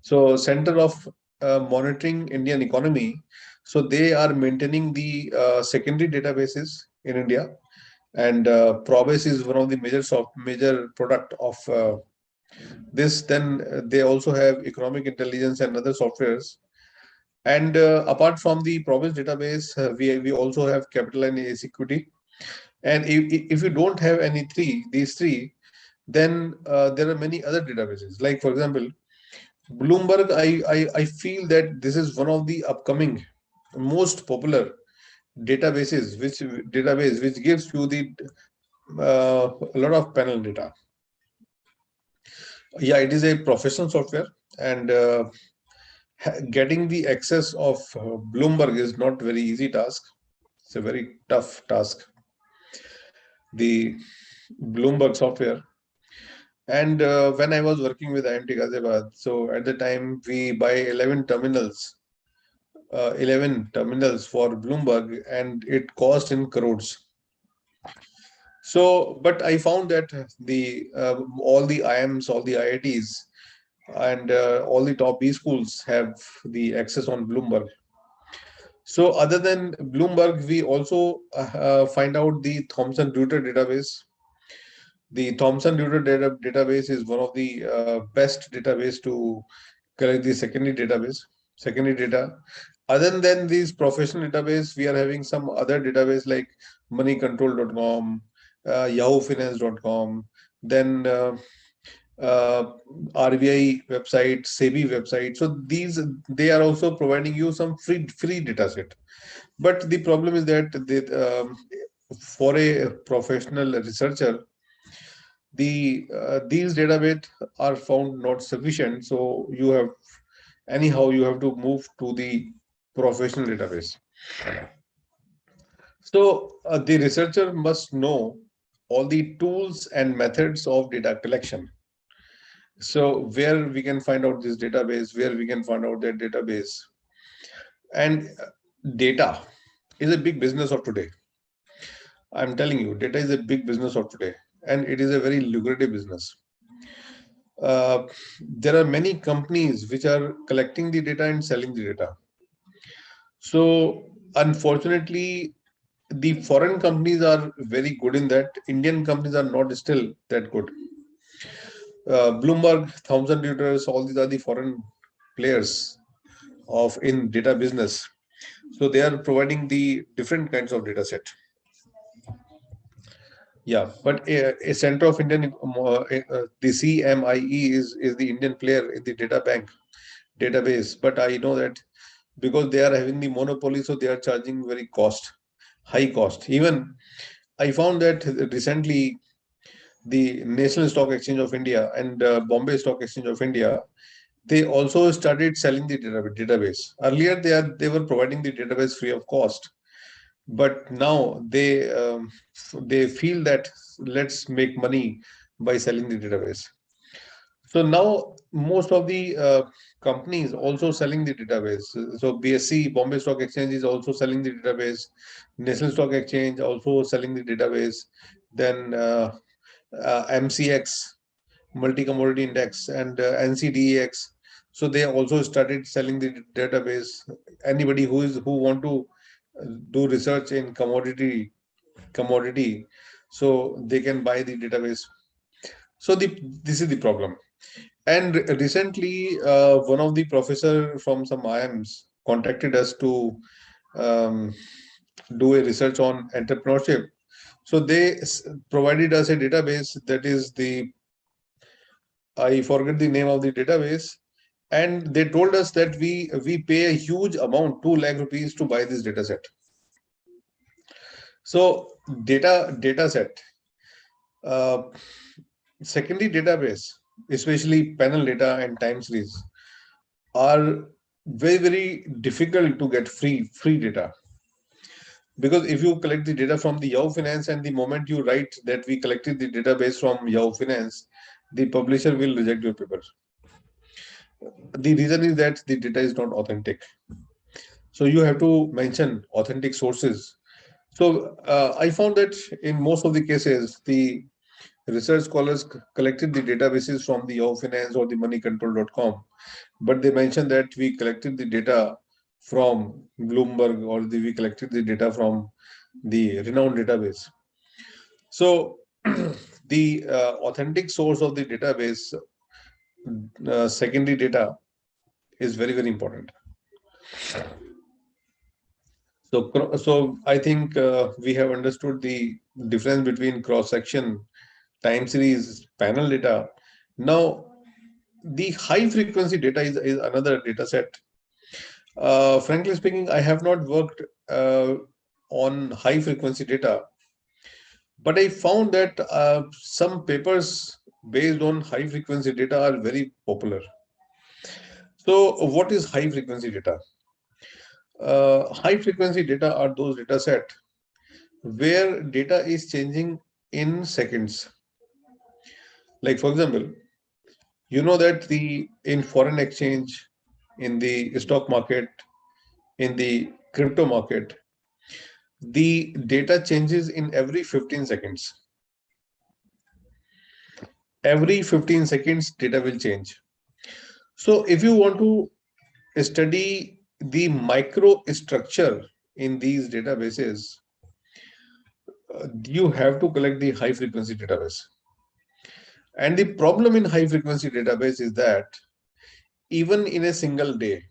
So Center of Monitoring Indian Economy. So they are maintaining the secondary databases in India, and Probis is one of the major product of this. Then they also have economic intelligence and other softwares. And apart from the Probis database, we also have Capital and Equity. And if you don't have these three, then there are many other databases. Like for example, Bloomberg, I feel that this is one of the upcoming most popular databases, which gives you the a lot of panel data. Yeah, it is a professional software, and getting the access of Bloomberg is not very easy task. It's a very tough task, the Bloomberg software. And when I was working with IMT Ghaziabad, so at the time we buy 11 terminals for Bloomberg, and it cost in crores. So, but I found that the all the IIMs, all the IITs, and all the top B schools have the access on Bloomberg. So other than Bloomberg, we also find out the Thomson Reuters database. The Thomson Reuters database is one of the best database to collect the secondary data. Other than these professional database, we are having some other database like moneycontrol.com, yahoofinance.com, then uh, RBI website, SEBI website. So these, they are also providing you some free data set. But the problem is that for a professional researcher, these database are found not sufficient. So you have to move to the professional database. So the researcher must know all the tools and methods of data collection. So where we can find out this database, where we can find out that database, and data is a big business of today. I'm telling you, data is a big business of today, and it is a very lucrative business. There are many companies which are collecting the data and selling the data. So unfortunately, the foreign companies are very good in that. Indian companies are not still that good. Bloomberg, Thomson Reuters, all these are the foreign players of in data business. So they are providing the different kinds of data set. Yeah, but a Center of Indian, the CMIE is the Indian player in the data bank database. But I know that because they are having the monopoly, so they are charging very high cost. Even I found that recently the National Stock Exchange of India and Bombay Stock Exchange of India, they also started selling the database. Earlier, they were providing the database free of cost, but now they feel that let's make money by selling the database. So now most of the companies also selling the database. So BSC, Bombay Stock Exchange, is also selling the database. National Stock Exchange also selling the database. Then MCX, Multi Commodity Index, and NCDEX. So they also started selling the database. Anybody who want to do research in commodity, so they can buy the database. So this is the problem. And recently, one of the professor from some IIMs contacted us to um, do a research on entrepreneurship. So they provided us a database that is I forget the name of the database, and they told us that we pay a huge amount, 2 lakh rupees, to buy this data set. So data set, uh, secondary database, especially panel data and time series, are very difficult to get free data, because if you collect the data from the Yahoo Finance and the moment you write that we collected the database from Yahoo Finance, the publisher will reject your paper. The reason is that the data is not authentic. So you have to mention authentic sources. So I found that in most of the cases, the research scholars collected the databases from the Yahoo Finance or the moneycontrol.com, but they mentioned that we collected the data from Bloomberg, or we collected the data from the renowned database. So the authentic source of the database, secondary data, is very important. So I think we have understood the difference between cross section, time series, panel data. Now the high frequency data is another data set. Frankly speaking, I have not worked on high frequency data, but I found that some papers based on high frequency data are very popular. So what is high frequency data? High frequency data are those data set where data is changing in seconds. Like for example, you know that the in foreign exchange, in the stock market, in the crypto market, the data changes in every 15 seconds. Every 15 seconds, data will change. So if you want to study the microstructure in these databases, you have to collect the high frequency database. And the problem in high frequency database is that even in a single day,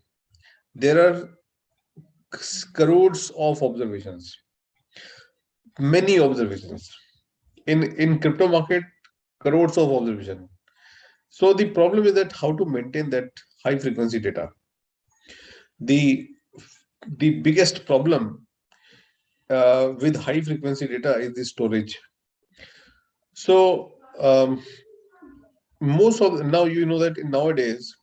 there are crores of observations, many observations. In crypto market, crores of observation. So the problem is that how to maintain that high frequency data. The the biggest problem with high frequency data is the storage. So most of now you know that nowadays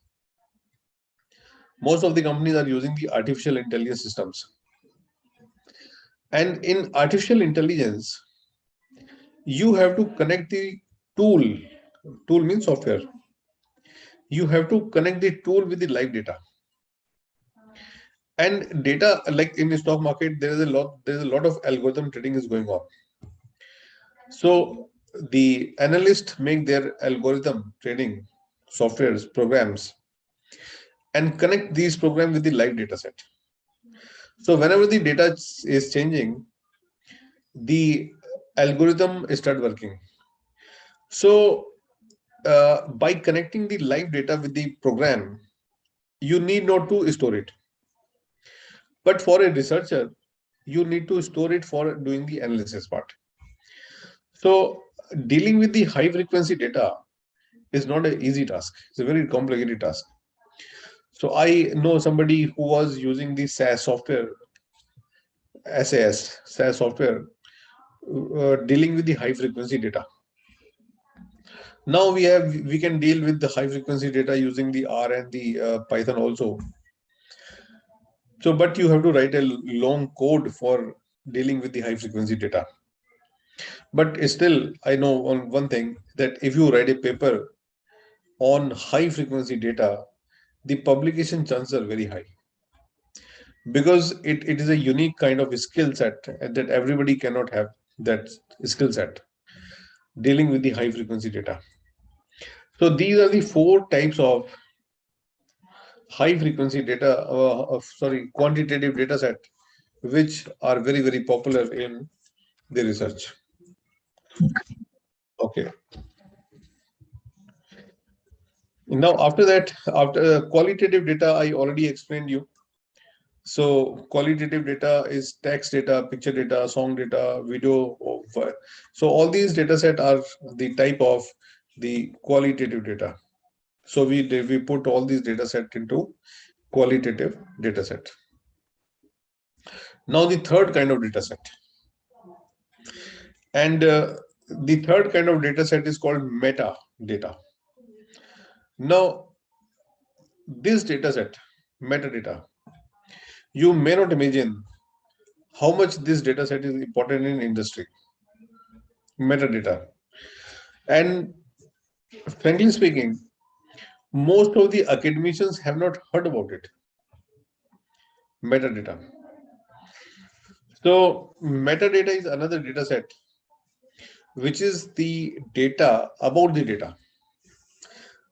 most of the companies are using the artificial intelligence systems, and in artificial intelligence you have to connect the tool. Tool means software. You have to connect the tool with the live data. And data, like in the stock market, there's a lot of algorithm trading is going on. So the analysts make their algorithm trading softwares, programs, and connect these programs with the live data set. So whenever the data is changing, the algorithm start working. So by connecting the live data with the program, you need not to store it. But for a researcher, you need to store it for doing the analysis part. So dealing with the high frequency data is not an easy task. It's a very complicated task. So I know somebody who was using the SAS software, SAS software, dealing with the high frequency data. Now we can deal with the high frequency data using the R and the Python also. So, but you have to write a long code for dealing with the high frequency data. But still, I know on one thing, that if you write a paper on high frequency data, the publication chances are very high, because it is a unique kind of skill set that everybody cannot have that skill set dealing with the high frequency data. So these are the four types of high frequency data, quantitative data set, which are very, very popular in the research. Okay. Now, after that, after qualitative data, I already explained you. So qualitative data is text data, picture data, song data, video. So all these data set are the type of the qualitative data. So we put all these data set into qualitative data set. Now the third kind of data set. And the third kind of data set is called meta data. Now, this data set, metadata, you may not imagine how much this data set is important in industry. Metadata. And frankly speaking, most of the academicians have not heard about it. Metadata. So metadata is another data set, which is the data about the data.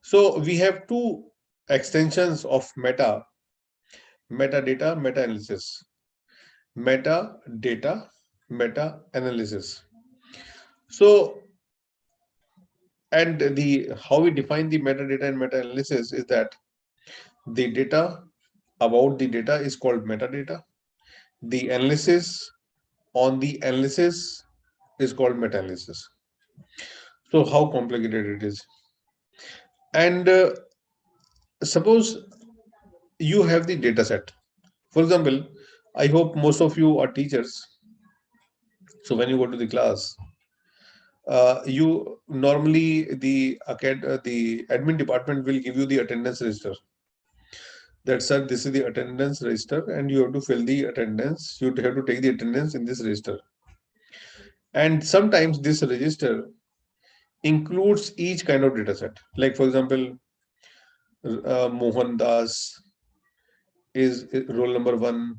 So we have two extensions of metadata, meta-analysis. Metadata, meta-analysis. So, and the how we define the metadata and meta-analysis is that the data about the data is called metadata. The analysis on the analysis is called meta-analysis. So how complicated it is. And suppose you have the data set. For example, I hope most of you are teachers. So when you go to the class, you normally the admin department will give you the attendance register. That, sir, this is the attendance register, and you have to fill the attendance. You have to take the attendance in this register. And sometimes this register includes each kind of data set. Like for example, Mohan Das is roll number 1,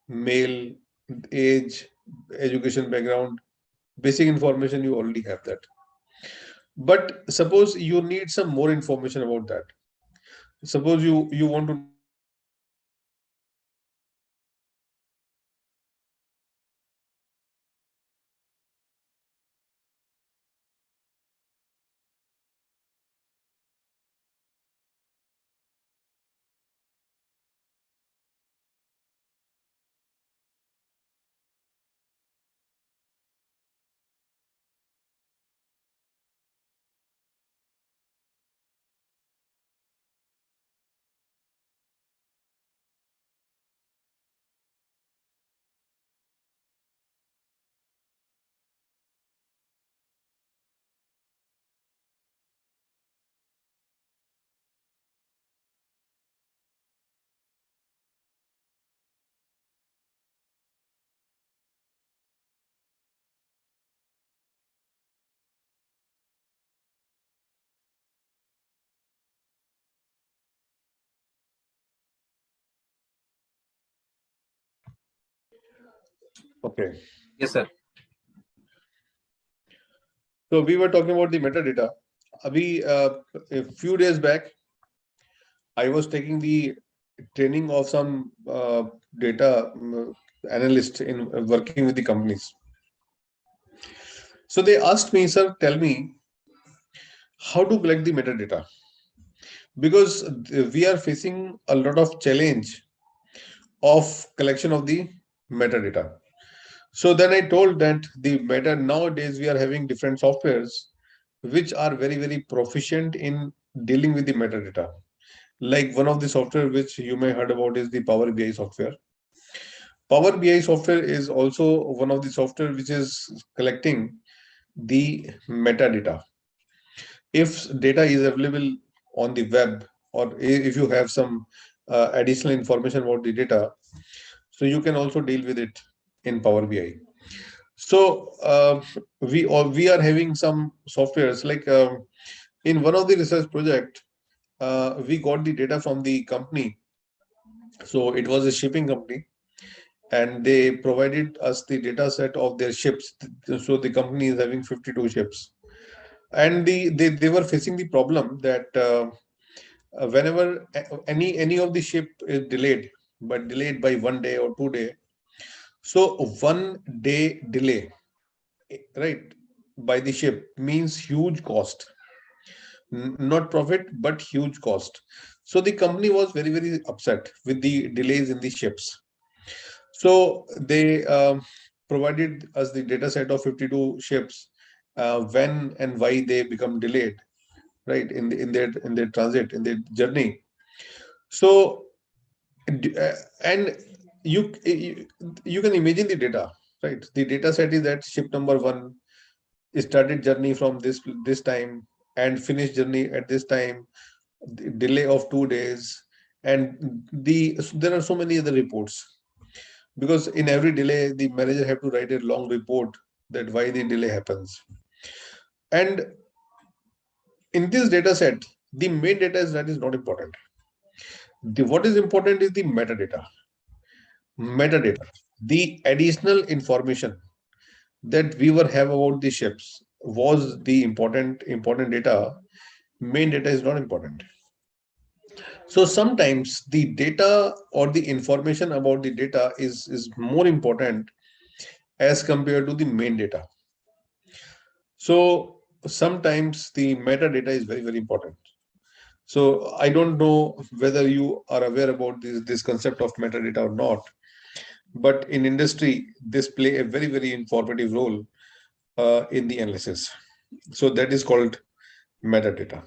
male, age, education background, basic information, you already have that. But suppose you need some more information about that. Suppose you want to know about the Okay. Yes, sir. So we were talking about the metadata. A few days back, I was taking the training of some data analyst in working with the companies. So they asked me, sir, tell me how to collect the metadata, because we are facing a lot of challenge of collection of the metadata. So then I told that the meta nowadays we are having different softwares which are very, very proficient in dealing with the metadata. Like one of the software which you may heard about is the Power BI software. Power BI software is also one of the software which is collecting the metadata. If data is available on the web, or if you have some additional information about the data, so you can also deal with it in Power BI. So we are having some softwares like in one of the research project, we got the data from the company. So it was a shipping company, and they provided us the data set of their ships. So the company is having 52 ships, and they were facing the problem that whenever any of the ship is delayed, but delayed by 1 day or 2 day, so 1 day delay, right, by the ship means huge cost. Not profit but huge cost. So the company was very, very upset with the delays in the ships. So they provided us the data set of 52 ships, when and why they become delayed, right, in their transit, in their journey. So and you you can imagine the data, right? The data set is that ship number one started journey from this time and finished journey at this time, the delay of 2 days, and there are so many other reports, because in every delay the manager have to write a long report that why the delay happens. And in this data set, the main data is that is not important. What is important is the metadata, the additional information that we were have about the ships was the important data. Main data is not important. So sometimes the data or the information about the data is more important as compared to the main data. So sometimes the metadata is very, very important. So I don't know whether you are aware about this concept of metadata or not, but in industry, this play a very, very informative role in the analysis. So that is called metadata.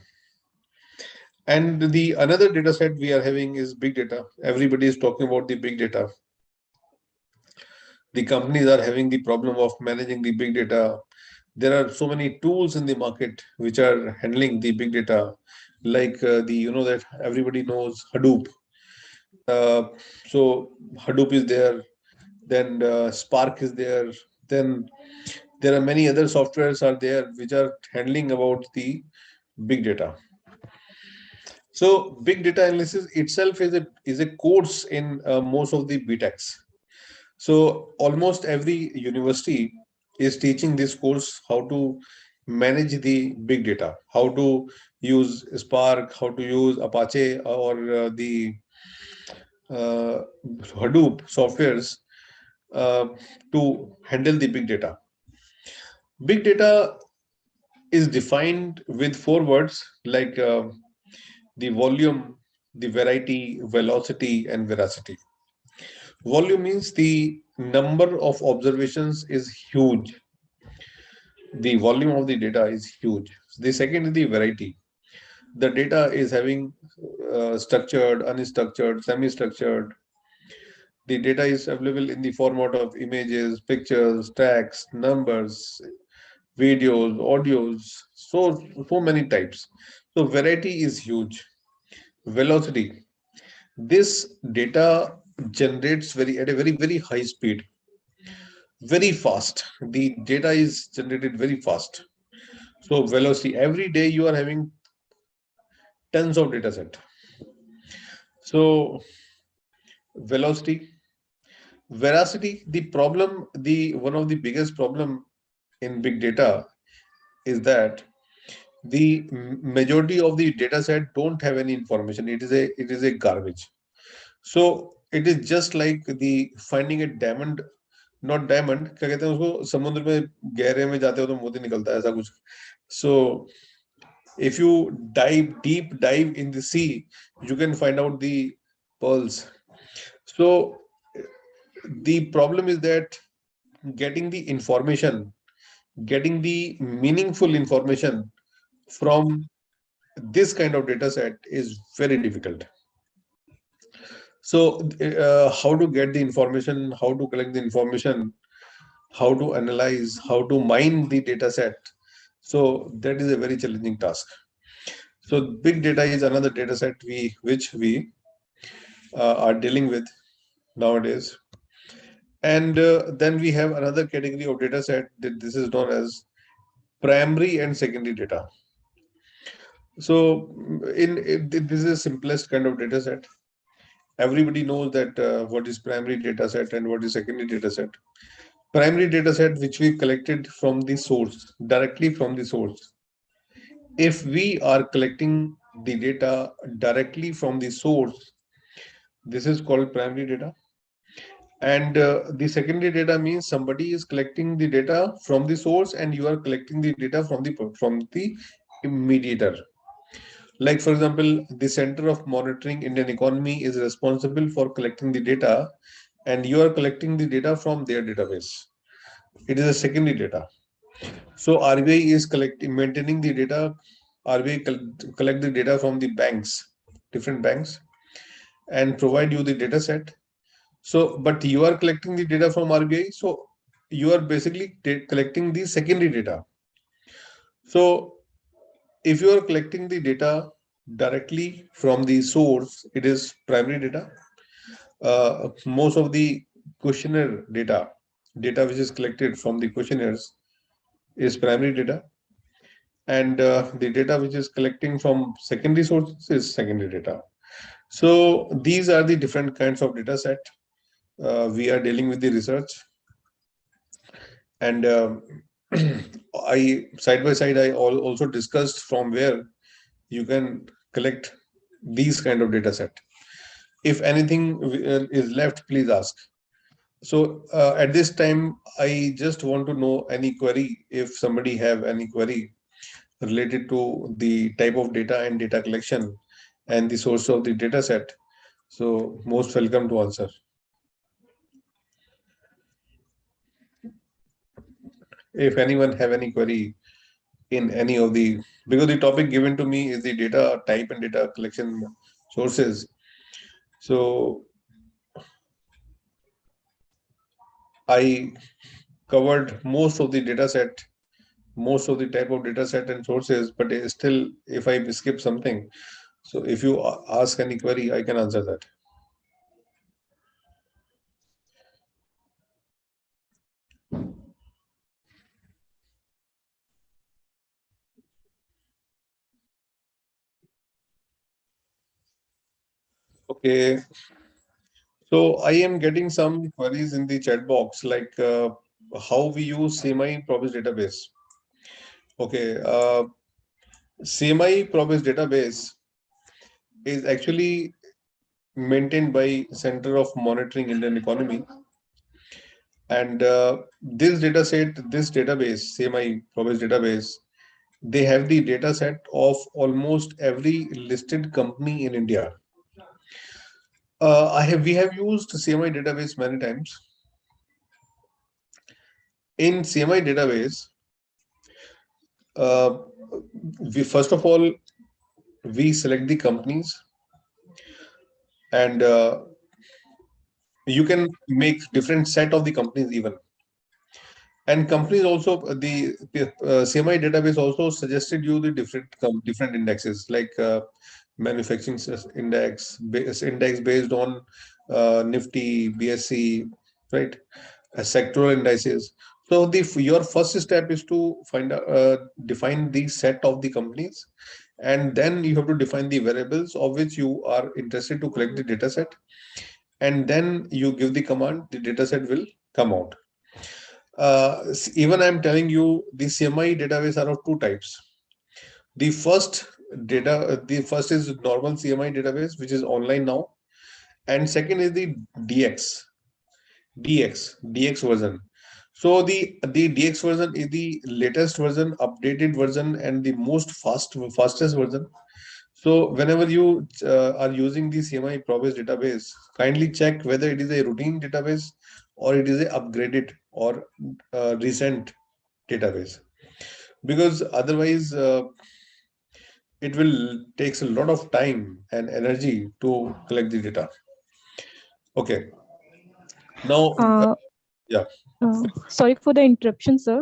And the another data set we are having is big data. Everybody is talking about the big data. The companies are having the problem of managing the big data. There are so many tools in the market which are handling the big data, like the that everybody knows Hadoop. Uh, so Hadoop is there, then Spark is there, then there are many other softwares are there which are handling about the big data. So big data analysis itself is a course in most of the BTechs. So almost every university is teaching this course how to manage the big data, how to use Spark, how to use Apache or the uh, Hadoop softwares uh, to handle the big data. Big data is defined with four words like the volume, the variety, velocity, and veracity. Volume means the number of observations is huge. The volume of the data is huge. The second is the variety. The data is having structured, unstructured, semi-structured. The data is available in the format of images, pictures, text, numbers, videos, audios, so many types. So variety is huge. Velocity. This data generates very at a very, very high speed, very fast. The data is generated very fast. So velocity. Every day you are having tons of data set. So velocity. Veracity, the problem, the one of the biggest problem in big data is that the majority of the data set don't have any information. It is a garbage. So it is just like the finding a diamond, not diamond, क्या कहते हैं उसको, समुद्र में गहरे में जाते हो तो मोती निकलता है, ऐसा कुछ. So if you deep dive in the sea, you can find out the pearls. So the problem is that getting the information, getting the meaningful information from this kind of data set is very difficult. So how to get the information, how to collect the information, how to analyze, how to mine the data set. So that is a very challenging task. So big data is another data set which we are dealing with nowadays. And then we have another category of data set that this is known as primary and secondary data. So this is the simplest kind of data set. Everybody knows that what is primary data set and what is secondary data set. Primary data set which we collected from the source, directly from the source. If we are collecting the data directly from the source, this is called primary data. And the secondary data means somebody is collecting the data from the source and you are collecting the data from the mediator. Like for example, the Center of Monitoring Indian Economy is responsible for collecting the data and you are collecting the data from their database. It is a secondary data. So RBI is maintaining the data. RBI collect the data from the banks, different banks, and provide you the data set. So, but you are collecting the data from RBI. So you are basically collecting the secondary data. So if you are collecting the data directly from the source, it is primary data. Most of the questionnaire data which is collected from the questionnaires is primary data. And the data which is collecting from secondary sources is secondary data. So these are the different kinds of data set we are dealing with the research. And I side by side I also discussed from where you can collect these kind of data set. If anything is left, please ask. So at this time, I just want to know any query. If somebody have any query related to the type of data and data collection and the source of the data set, so most welcome to answer. If anyone have any query in any of the, because the topic given to me is the data type and data collection sources. So I covered most of the data set, most of the type of data set and sources, but still if I skip something, so if you ask any query, I can answer that. Okay. So I am getting some queries in the chat box, like how we use semi-promise database. Okay. Semi-promise database is actually maintained by Center of Monitoring Indian Economy. And this database, semi-promise database, they have the data set of almost every listed company in India. We have used CMI database many times. In CMI database, we first of all we select the companies, and you can make different set of the companies even. And companies also, the CMI database also suggested you the different indexes, like manufacturing index based on Nifty, BSE, right? Sectoral indices. So your first step is to define the set of the companies, and then you have to define the variables of which you are interested to collect the data set. and then you give the command, the dataset will come out. Even I'm telling you, the CMI database are of two types. The first the first is normal CMI database, which is online now, and second is the DX, DX version. So the DX version is the latest version, updated version, and the fastest version. So whenever you are using the CMI Probase database, kindly check whether it is a routine database or it is a upgraded or recent database, because otherwise it will takes a lot of time and energy to collect the data. Okay, now Uh, yeah, Sorry for the interruption, sir.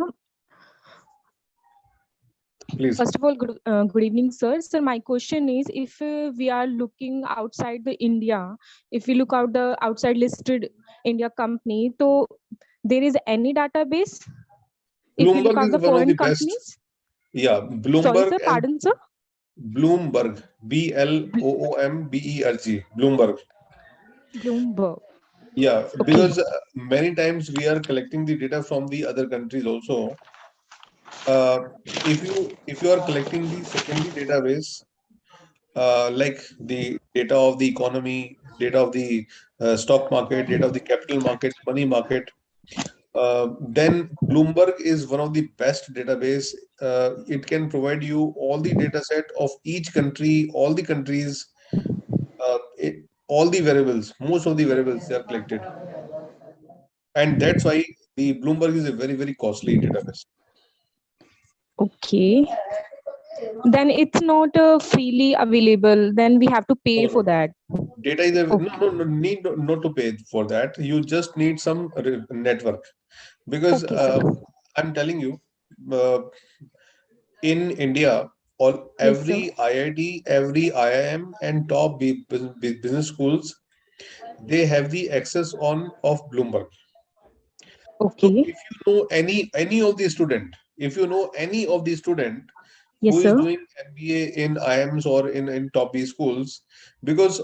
please. First of all, good evening, sir. Sir, my question is, if we are looking outside the India, if we look out the outside listed India company, so there is any database? If we look Bloomberg out is the one of the foreign best. companies, Yeah, sorry, Bloomberg sir, and pardon, sir. Bloomberg, Bloomberg. Bloomberg. Bloomberg. Yeah, Okay. because many times we are collecting the data from the other countries also. Uh, if you are collecting the secondary database, like the data of the economy, data of the stock market, data of the capital market, money market, then Bloomberg is one of the best database. It can provide you all the data set of each country, all the countries, all the variables, most of the variables they are collected, and that's why the Bloomberg is a very very costly database. Okay. Then it's not freely available. Then we have to pay No, for no, that. data is a no, Okay. no, no need not to pay for that. You just need some network, because Okay, sir. I'm telling you, uh, in India, all Yes, sir. every IIT, every IIM, and top business schools, they have the access on of Bloomberg. So Okay. if you know any of the student, if you know any of the student who Yes, is sir. doing MBA in IIMs or in top B schools, because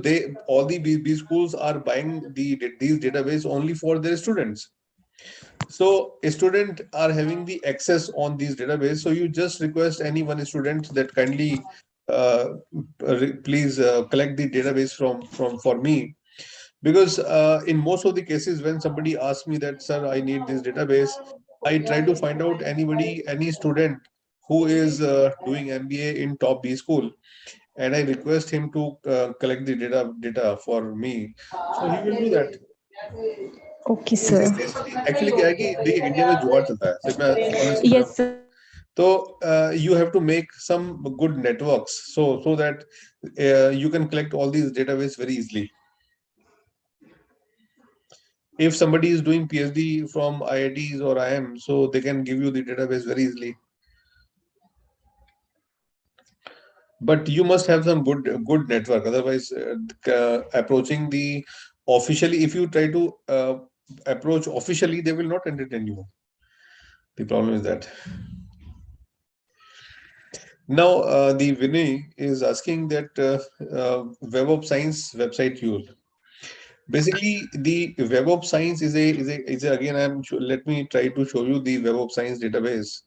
they all the B schools are buying these database only for their students. So a student are having the access on these database. So you just request any one student that kindly uh, please collect the database from for me, because in most of the cases when somebody asks me that, sir, I need this database, I try to find out any student who is doing MBA in top B school, and I request him to collect the data for me, so he will do that. Okay, sir. This actually क्या है कि देखिए India में जुगाड़ चलता है, सिर्फ मैं ऑनेस्टली Yes, बताऊं sir. तो you have to make some good networks so that you can collect all these database very easily. If somebody is doing PhD from IITs or IM, so they can give you the database very easily. But you must have some good network. Otherwise, approaching the officially, if you try to approach officially, they will not entertain you. The problem is that. Now, the Vinay is asking that Web of Science website use. Basically, the Web of Science is a again. Let me try to show you the Web of Science database.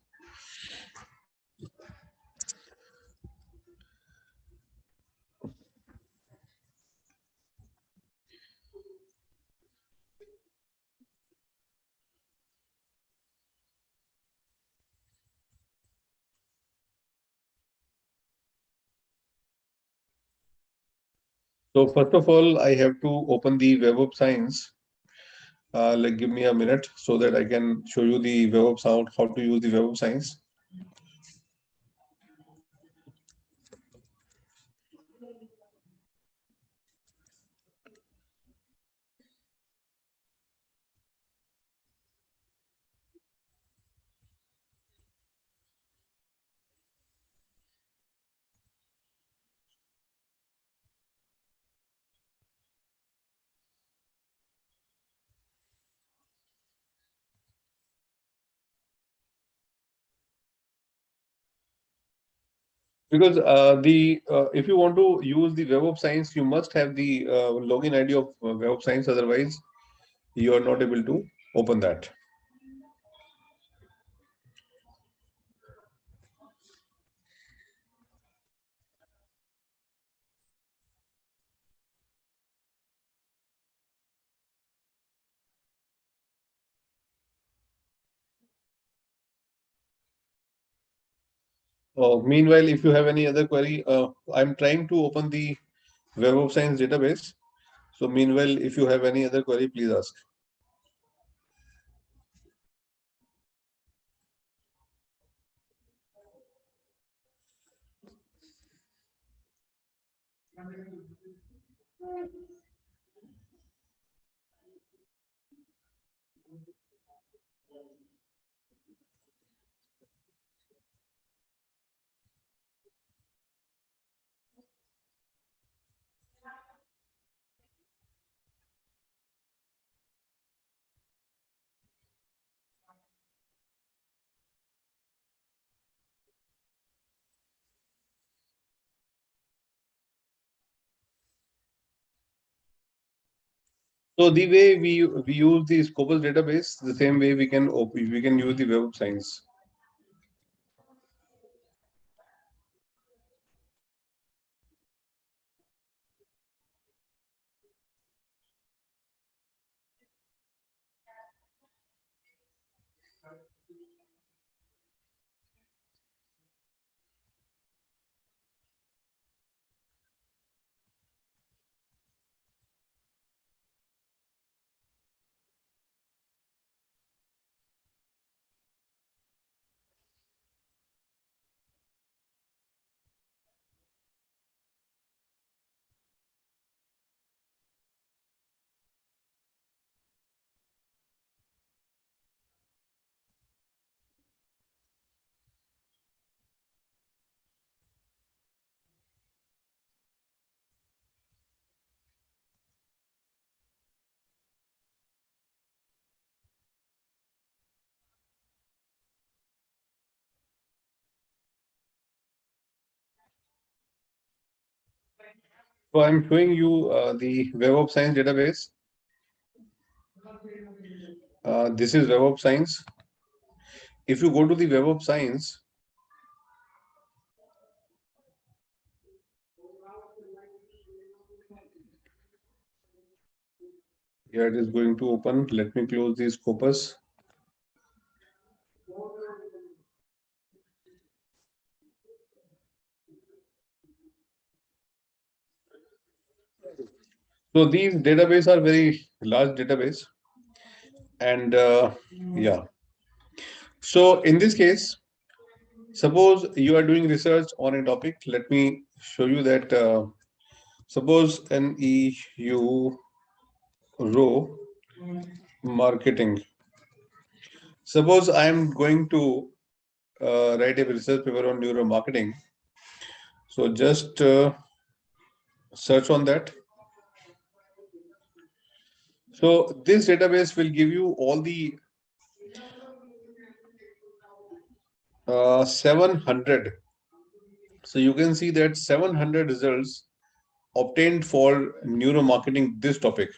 So first of all, I have to open the Web of Science. Like give me a minute so that I can show you the Web of Sound, how to use the Web of Science. Because if you want to use the Web of Science, you must have the login ID of Web of Science. Otherwise, you are not able to open that. Meanwhile, if you have any other query, I'm trying to open the Web of Science database. So meanwhile, if you have any other query, please ask. So the way we use the Scopus database, the same way we can use the Web of Science. So I'm showing you the Web of Science database. This is Web of Science. If you go to the Web of Science, here it is going to open. Let me close the Scopus. So these database are very large database, and yeah. So in this case, suppose you are doing research on a topic. Let me show you that. Suppose an EU row marketing. Suppose I am going to write a research paper on neuromarketing. So just search on that. So this database will give you all the 700. So you can see that 700 results obtained for neuromarketing this topic.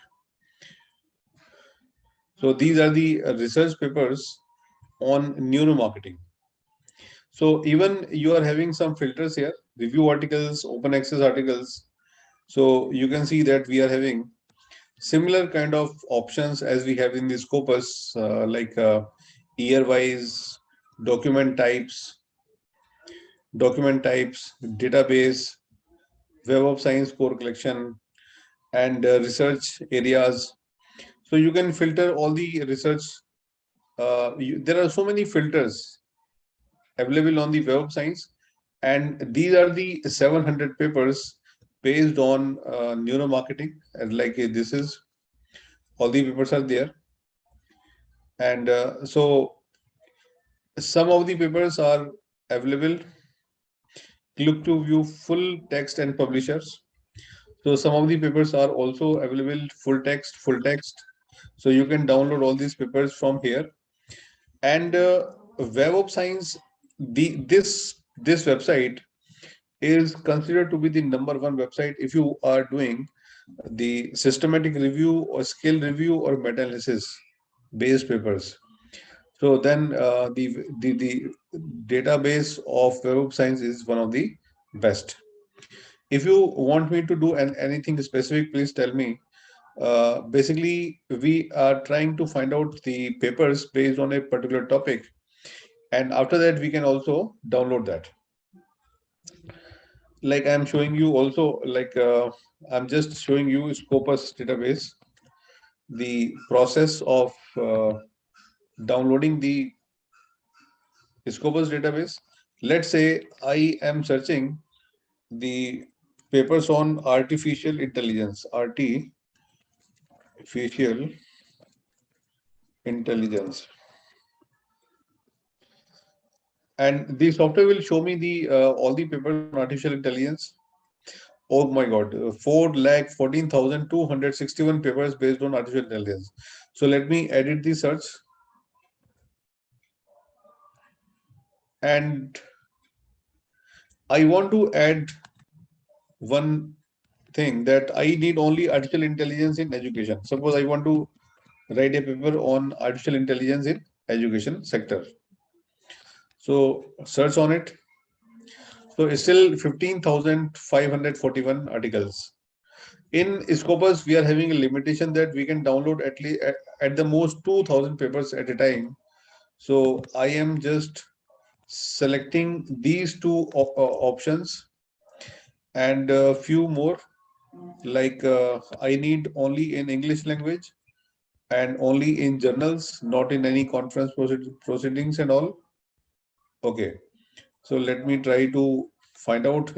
So these are the research papers on neuromarketing. So even you are having some filters here, review articles, open access articles. So you can see that we are having similar kind of options as we have in the Scopus, like year-wise, document types, database, Web of Science core collection, and research areas. So you can filter all the research. There are so many filters available on the Web of Science, and these are the 700 papers based on neuromarketing. And like this is all the papers are there, and so some of the papers are available. Click to view full text and publishers. So some of the papers are also available full text. So you can download all these papers from here. And Web of Science, this website is considered to be the #1 website if you are doing the systematic review or skill review or meta-analysis based papers. So then the database of Web of Science is one of the best. If you want me to do anything specific, please tell me. Basically, we are trying to find out the papers based on a particular topic, and after that we can also download that. Like I'm showing you also, like I'm just showing you Scopus database, the process of downloading the Scopus database. Let's say I am searching the papers on artificial intelligence, artificial intelligence, and the software will show me the all the papers on artificial intelligence. Oh my God, 4,14,261 papers based on artificial intelligence. So let me edit the search, and I want to add one thing, that I need only artificial intelligence in education. Suppose I want to write a paper on artificial intelligence in education sector. So search on it. So it's still 15,541 articles. In Scopus, we are having a limitation that we can download at least at the most 2,000 papers at a time. So I am just selecting these two options and a few more, like I need only in English language and only in journals, not in any conference proceedings and all. Okay, so let me try to find out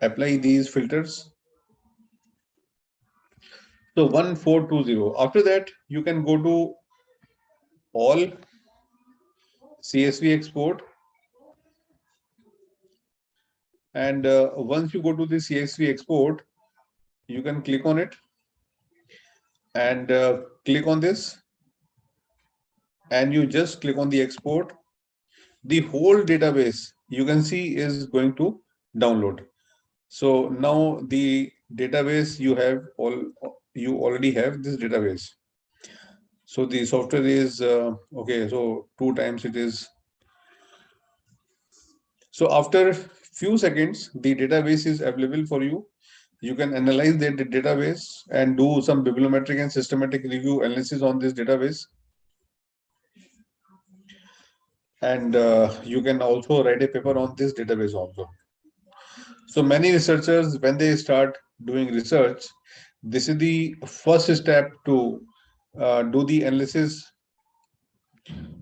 apply these filters. So 1420. After that, you can go to all CSV export, and once you go to the CSV export, you can click on it and click on this, and you just click on the export. The whole database you can see is going to download. So now the database you already have this database. So the software is okay. So 2 times it is. So after few seconds, the database is available for you. You can analyze the database and do some bibliometric and systematic review analysis on this database. And you can also write a paper on this database also. So many researchers, when they start doing research, this is the first step to do the analysis.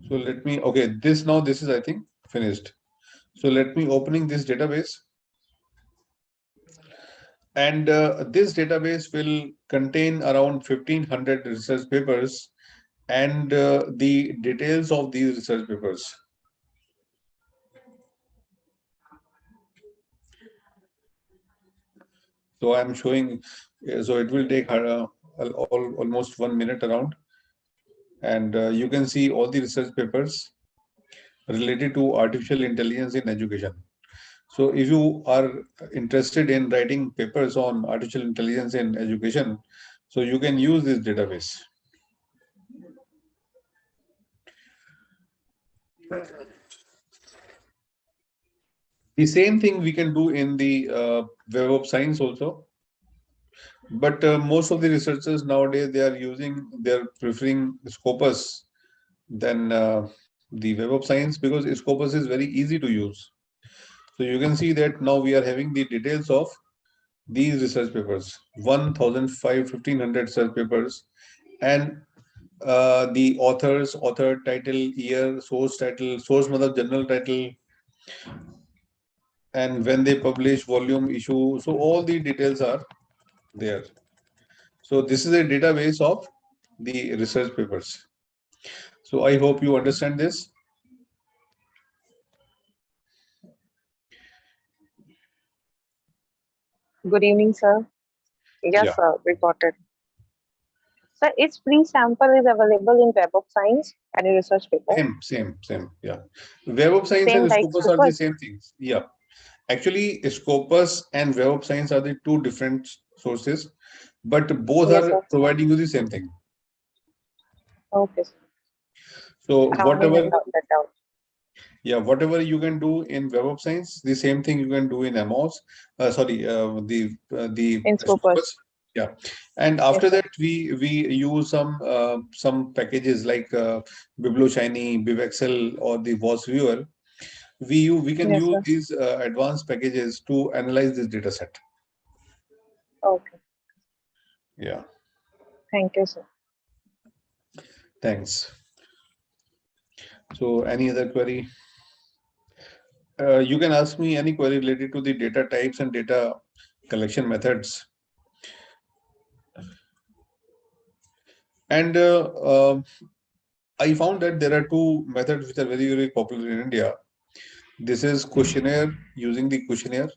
So let me, okay, this is, I think, finished. So let me opening this database. And this database will contain around 1,500 research papers and the details of these research papers. So I'm showing, so it will take almost 1 minute around. And you can see all the research papers related to artificial intelligence in education. So if you are interested in writing papers on artificial intelligence in education, so you can use this database. The same thing we can do in the Web of Science also. But most of the researchers nowadays, they're preferring Scopus than the Web of Science, because Scopus is very easy to use. So you can see that now we are having the details of these research papers, 1,500 research papers, and the authors, author title, year, source title, source matlab journal title, and when they publish, volume, issue. So all the details are there. So this is a database of the research papers. So I hope you understand this. Good evening, sir. Yes, Yeah. sir, we got it. Sir, its free sample is available in Web of Science and a research paper. Same. Yeah. Web of Science Same and like Scopus are the Scopus. same things. Yeah. Actually, Scopus and Web of Science are the two different sources, but both Yes, are sir. providing you the same thing. Okay, sir. So I only whatever, went out that out. yeah, whatever you can do in Web of Science, the same thing you can do in Amos. The In Scopus. Scopus. Yeah, and Yes, after sir. that we use some packages like BiblioShiny, BibExcel, or the WAS Viewer. We can Yes, use sir. these advanced packages to analyze this data set. Okay. Yeah, Thank you, sir. thanks. So any other query? You can ask me any query related to the data types and data collection methods. And I found that there are two methods which are very popular in India. This is questionnaire, using the questionnaire.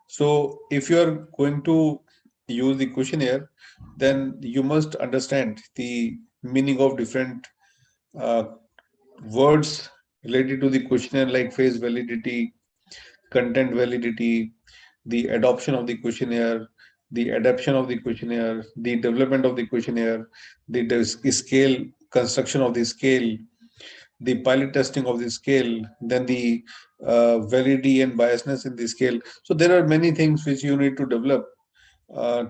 So if you are going to use the questionnaire, then you must understand the meaning of different uh, words related to the questionnaire, like phase validity, content validity, the adoption of the questionnaire, the adaptation of the questionnaire, the development of the questionnaire, the scale, construction of the scale, the pilot testing of the scale, then the validity and biasness in the scale. So there are many things which you need to develop a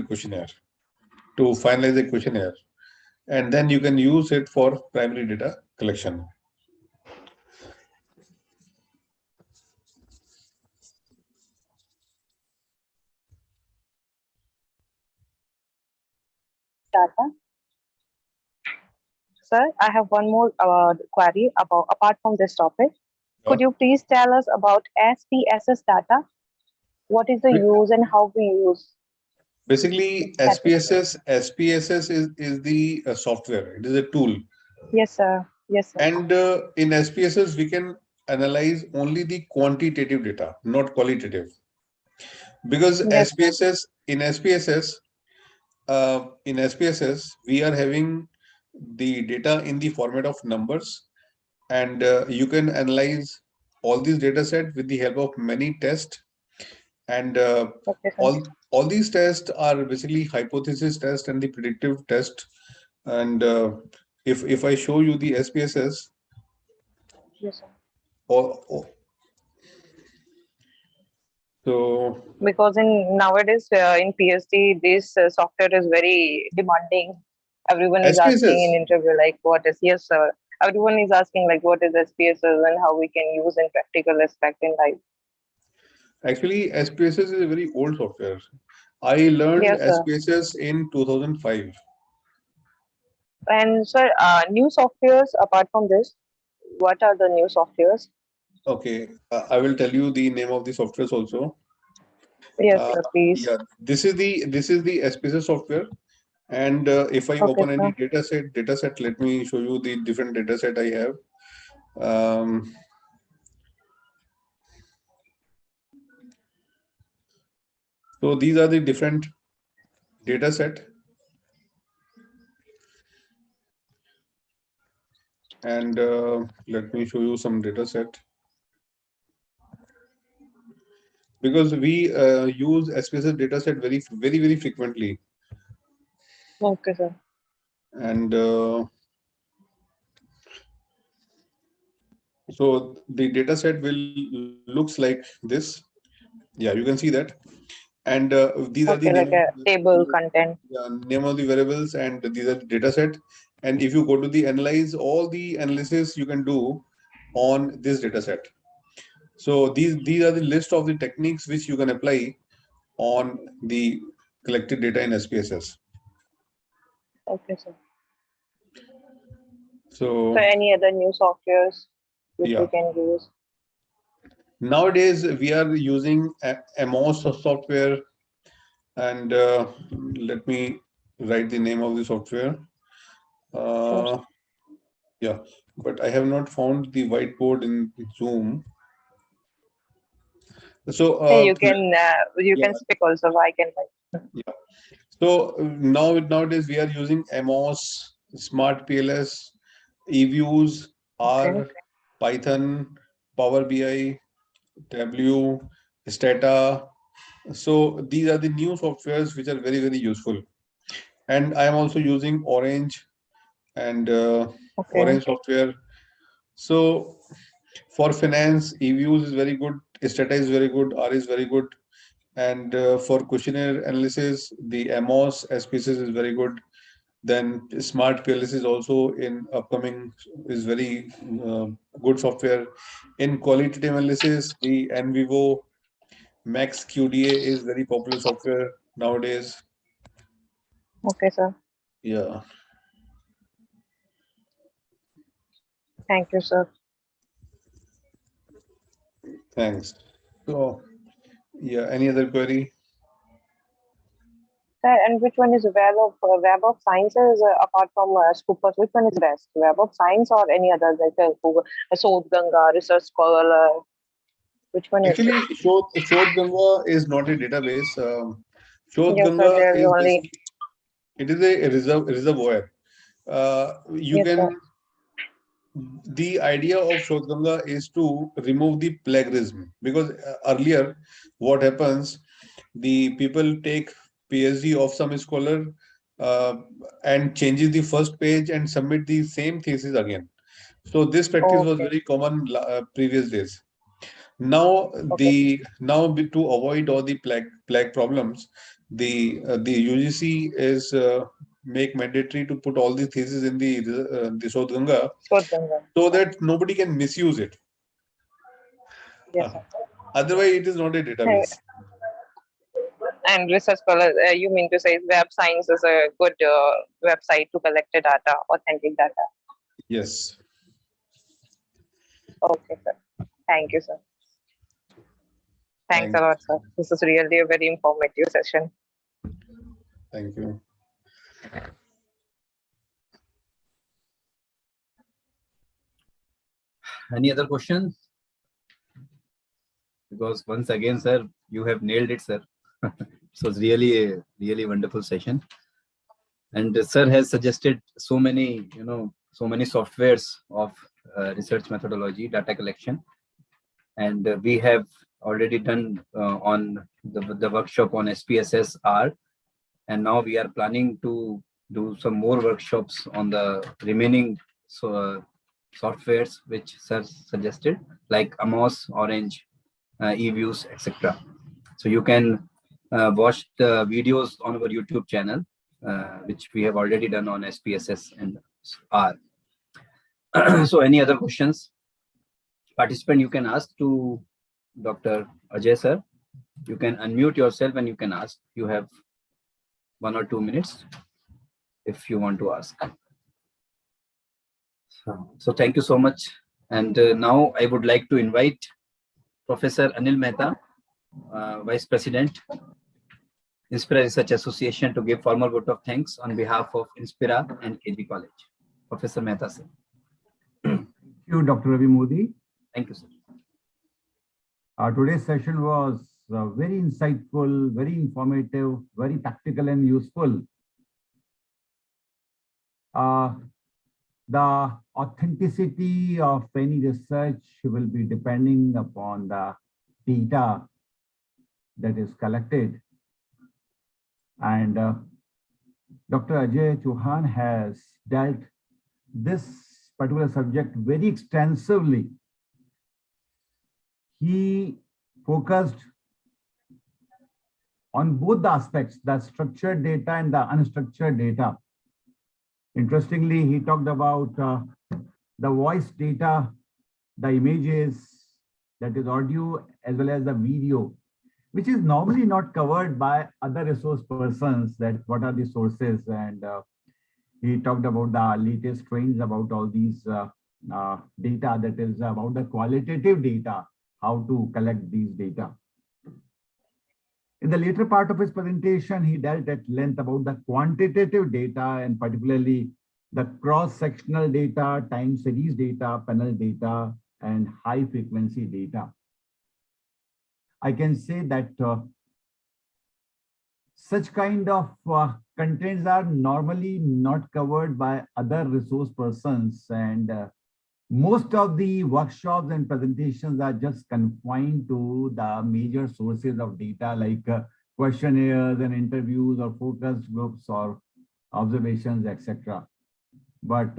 questionnaire, to finalize a questionnaire, and then you can use it for primary data collection. Data. Sir, I have one more query about apart from this topic. Could you please tell us about SPSS data? What is the use and how we use Basically, statistics? SPSS is the software. It is a tool. Yes, sir. Yes, sir. And in SPSS, we can analyze only the quantitative data, not qualitative. Because Yes, sir. In SPSS, we are having the data in the format of numbers, and you can analyze all these data set with the help of many tests. And Okay, sir. all these tests are basically hypothesis test and the predictive test. And if I show you the SPSS, Yes, sir. or so Because in nowadays in PhD, this software is very demanding. Everyone is asking in SPSS, interview like, "What is?" Yes, sir. Everyone is asking like, "What is SPSS and how we can use in practical aspect in life?" actually SPSS is a very old software. I learned Yes, sir. SPSS in 2005. And sir, new softwares apart from this, what are the new softwares? Okay, I will tell you the name of the softwares also. Yes, Uh, sir. Please. yeah, this is the SPSS software. And if I Okay, open any sir. data set, let me show you the different data set I have. Um, so these are the different data set, and let me show you some data set, because we use SPSS data set very frequently. Okay, sir. And so the data set will looks like this. Yeah, you can see that. And these are the Okay, like a table content. name of the variables, and these are the data set. And if you go to the analyze, all the analysis you can do on this data set. So these are the list of the techniques which you can apply on the collected data in SPSS. Okay, sir. So So any other new softwares which we yeah, can use? nowadays we are using Amos software, and let me write the name of the software. Sure. Uh, yeah, but I have not found the whiteboard in Zoom. So Hey, you yeah, can speak also. I can write. yeah. So nowadays we are using Amos, Smart PLS, eViews, Okay. R, Python, Power BI, Tableau, Stata. So these are the new softwares which are very, very useful. And I am also using Orange and Okay. Orange software. So for finance, eViews is very good, Stata is very good, R is very good. And for questionnaire analysis, the Amos SPSS is very good. Then Smart PLS is also in upcoming, is very good software. In qualitative analysis, the NVivo Max QDA is very popular software nowadays. Okay, sir. Yeah, Thank you, sir. thanks. So, yeah, any other query? Sir, and which one is Web of Sciences apart from Scoopers? Which one is best? Web of Science or any other like Google, Ganga, Research Scholar? Which one is Actually, it? Shod Ganga is not a database. Shod Yes, sir. Ganga There is is only. basically, it is a reservoir. You Yes, sir. can, the idea of Shod Ganga is to remove the plagiarism, because earlier what happens, the people take PhD of some scholar uh, and changes the first page and submit the same thesis again. So this practice was Okay. very common previous days. Now Okay. to avoid all the plague problems, the UGC is make mandatory to put all the theses in the Shod Ganga, Ganga. so that nobody can misuse it. Yes, sir. Otherwise, it is not a Hey, database. and Research Scholar, you mean to say Web Science is a good website to collect the data, authentic data? Yes. Okay, sir. Thank you, sir. Thanks a Thank, lot, sir. This is really a very informative session. thank you. Any other questions? Because once again, sir, you have nailed it, sir. So it's really a really wonderful session. And sir has suggested so many, so many softwares of research methodology, data collection. And we have already done on the workshop on SPSS-R. And now we are planning to do some more workshops on the remaining softwares which sir suggested, like Amos, Orange, eViews, etc. So you can watch the videos on our YouTube channel, which we have already done on SPSS and R. So any other questions? Participant, you can ask to Dr. Ajay sir. You can unmute yourself and you can ask. You have 1 or 2 minutes if you want to ask. So thank you so much. And now I would like to invite Professor Anil Mehta, Vice President, Inspira Research Association, to give formal vote of thanks on behalf of Inspira and KG College. Professor Mehta, sir. Thank you, Dr. Ravi Modi. Thank you, sir. Today's session was very insightful, very informative, very practical and useful. The authenticity of any research will be depending upon the data that is collected. And Dr. Ajay Chauhan has dealt this particular subject very extensively. He focused on both the aspects, the structured data and the unstructured data. Interestingly, he talked about the voice data, the images, that is audio, as well as the video, which is normally not covered by other resource persons, that what are the sources. And he talked about the latest trends about all these data, that is about the qualitative data, how to collect these data. In the later part of his presentation, he dealt at length about the quantitative data, and particularly the cross-sectional data, time series data, panel data, and high frequency data. I can say that such kind of contents are normally not covered by other resource persons, and Most of the workshops and presentations are just confined to the major sources of data like questionnaires and interviews or focus groups or observations, etc. But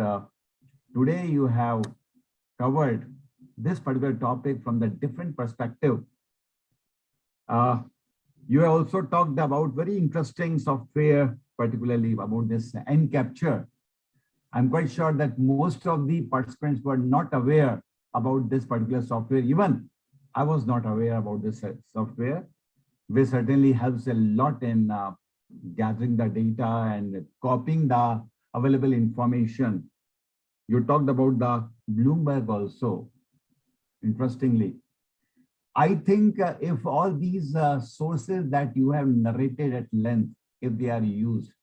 today you have covered this particular topic from the different perspective. You have also talked about very interesting software, particularly about this end capture. I'm quite sure that most of the participants were not aware about this particular software. Even I was not aware about this software, which certainly helps a lot in gathering the data and copying the available information. You talked about the Bloomberg also, interestingly. I think if all these sources that you have narrated at length, if they are used,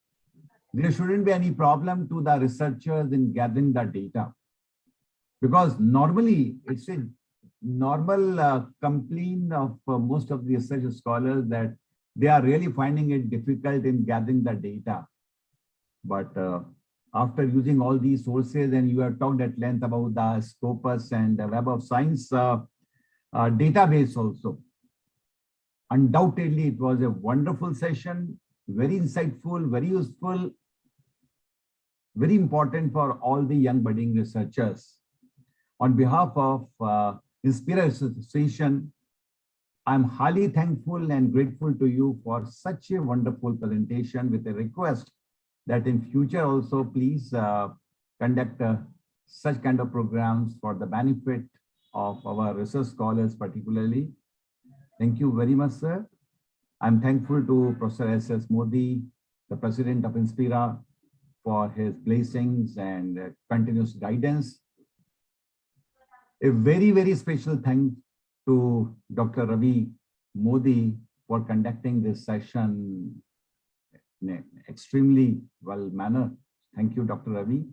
there shouldn't be any problem to the researchers in gathering the data. Because normally it's a normal complaint of most of the research scholars that they are really finding it difficult in gathering the data. But after using all these sources, and you have talked at length about the Scopus and the Web of Science database also. Undoubtedly, it was a wonderful session, very insightful, very useful, very important for all the young budding researchers. On behalf of Inspira Association, I'm highly thankful and grateful to you for such a wonderful presentation, with a request that in future also please conduct such kind of programs for the benefit of our research scholars particularly. Thank you very much, sir. I'm thankful to Professor S.S. Modi, the President of Inspira, for his blessings and continuous guidance. A very, very special thank to Dr. Ravi Modi for conducting this session in an extremely well manner. Thank you, Dr. Ravi.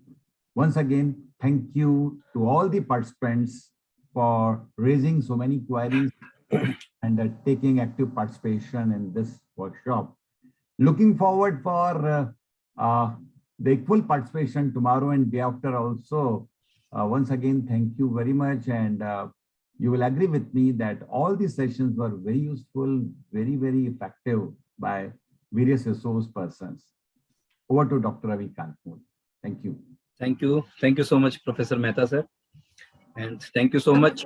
Once again, thank you to all the participants for raising so many queries and taking active participation in this workshop. Looking forward for the equal participation tomorrow and day after also. Once again, thank you very much. And you will agree with me that all these sessions were very useful, very, very effective by various resource persons. Over to Dr. Ravi Kanpur. Thank you. Thank you. Thank you so much, Professor Mehta, sir. And thank you so much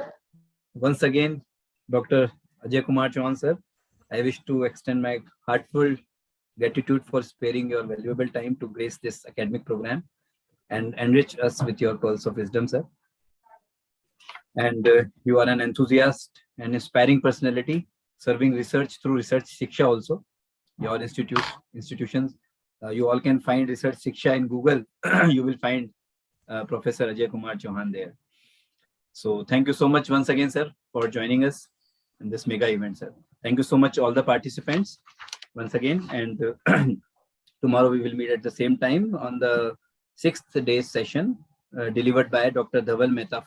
once again, Dr. Ajay Kumar Chauhan, sir. I wish to extend my heartfelt gratitude for sparing your valuable time to grace this academic program and enrich us with your pearls of wisdom, sir. And you are an enthusiast and inspiring personality, serving research through Research Shiksha also. Your institutions, you all can find Research Shiksha in Google. You will find Professor Ajay Kumar Chauhan there. So thank you so much once again, sir, for joining us in this mega event, sir. Thank you so much, all the participants, once again. And tomorrow we will meet at the same time on the 6th day session delivered by Dr. Dhaval Mehta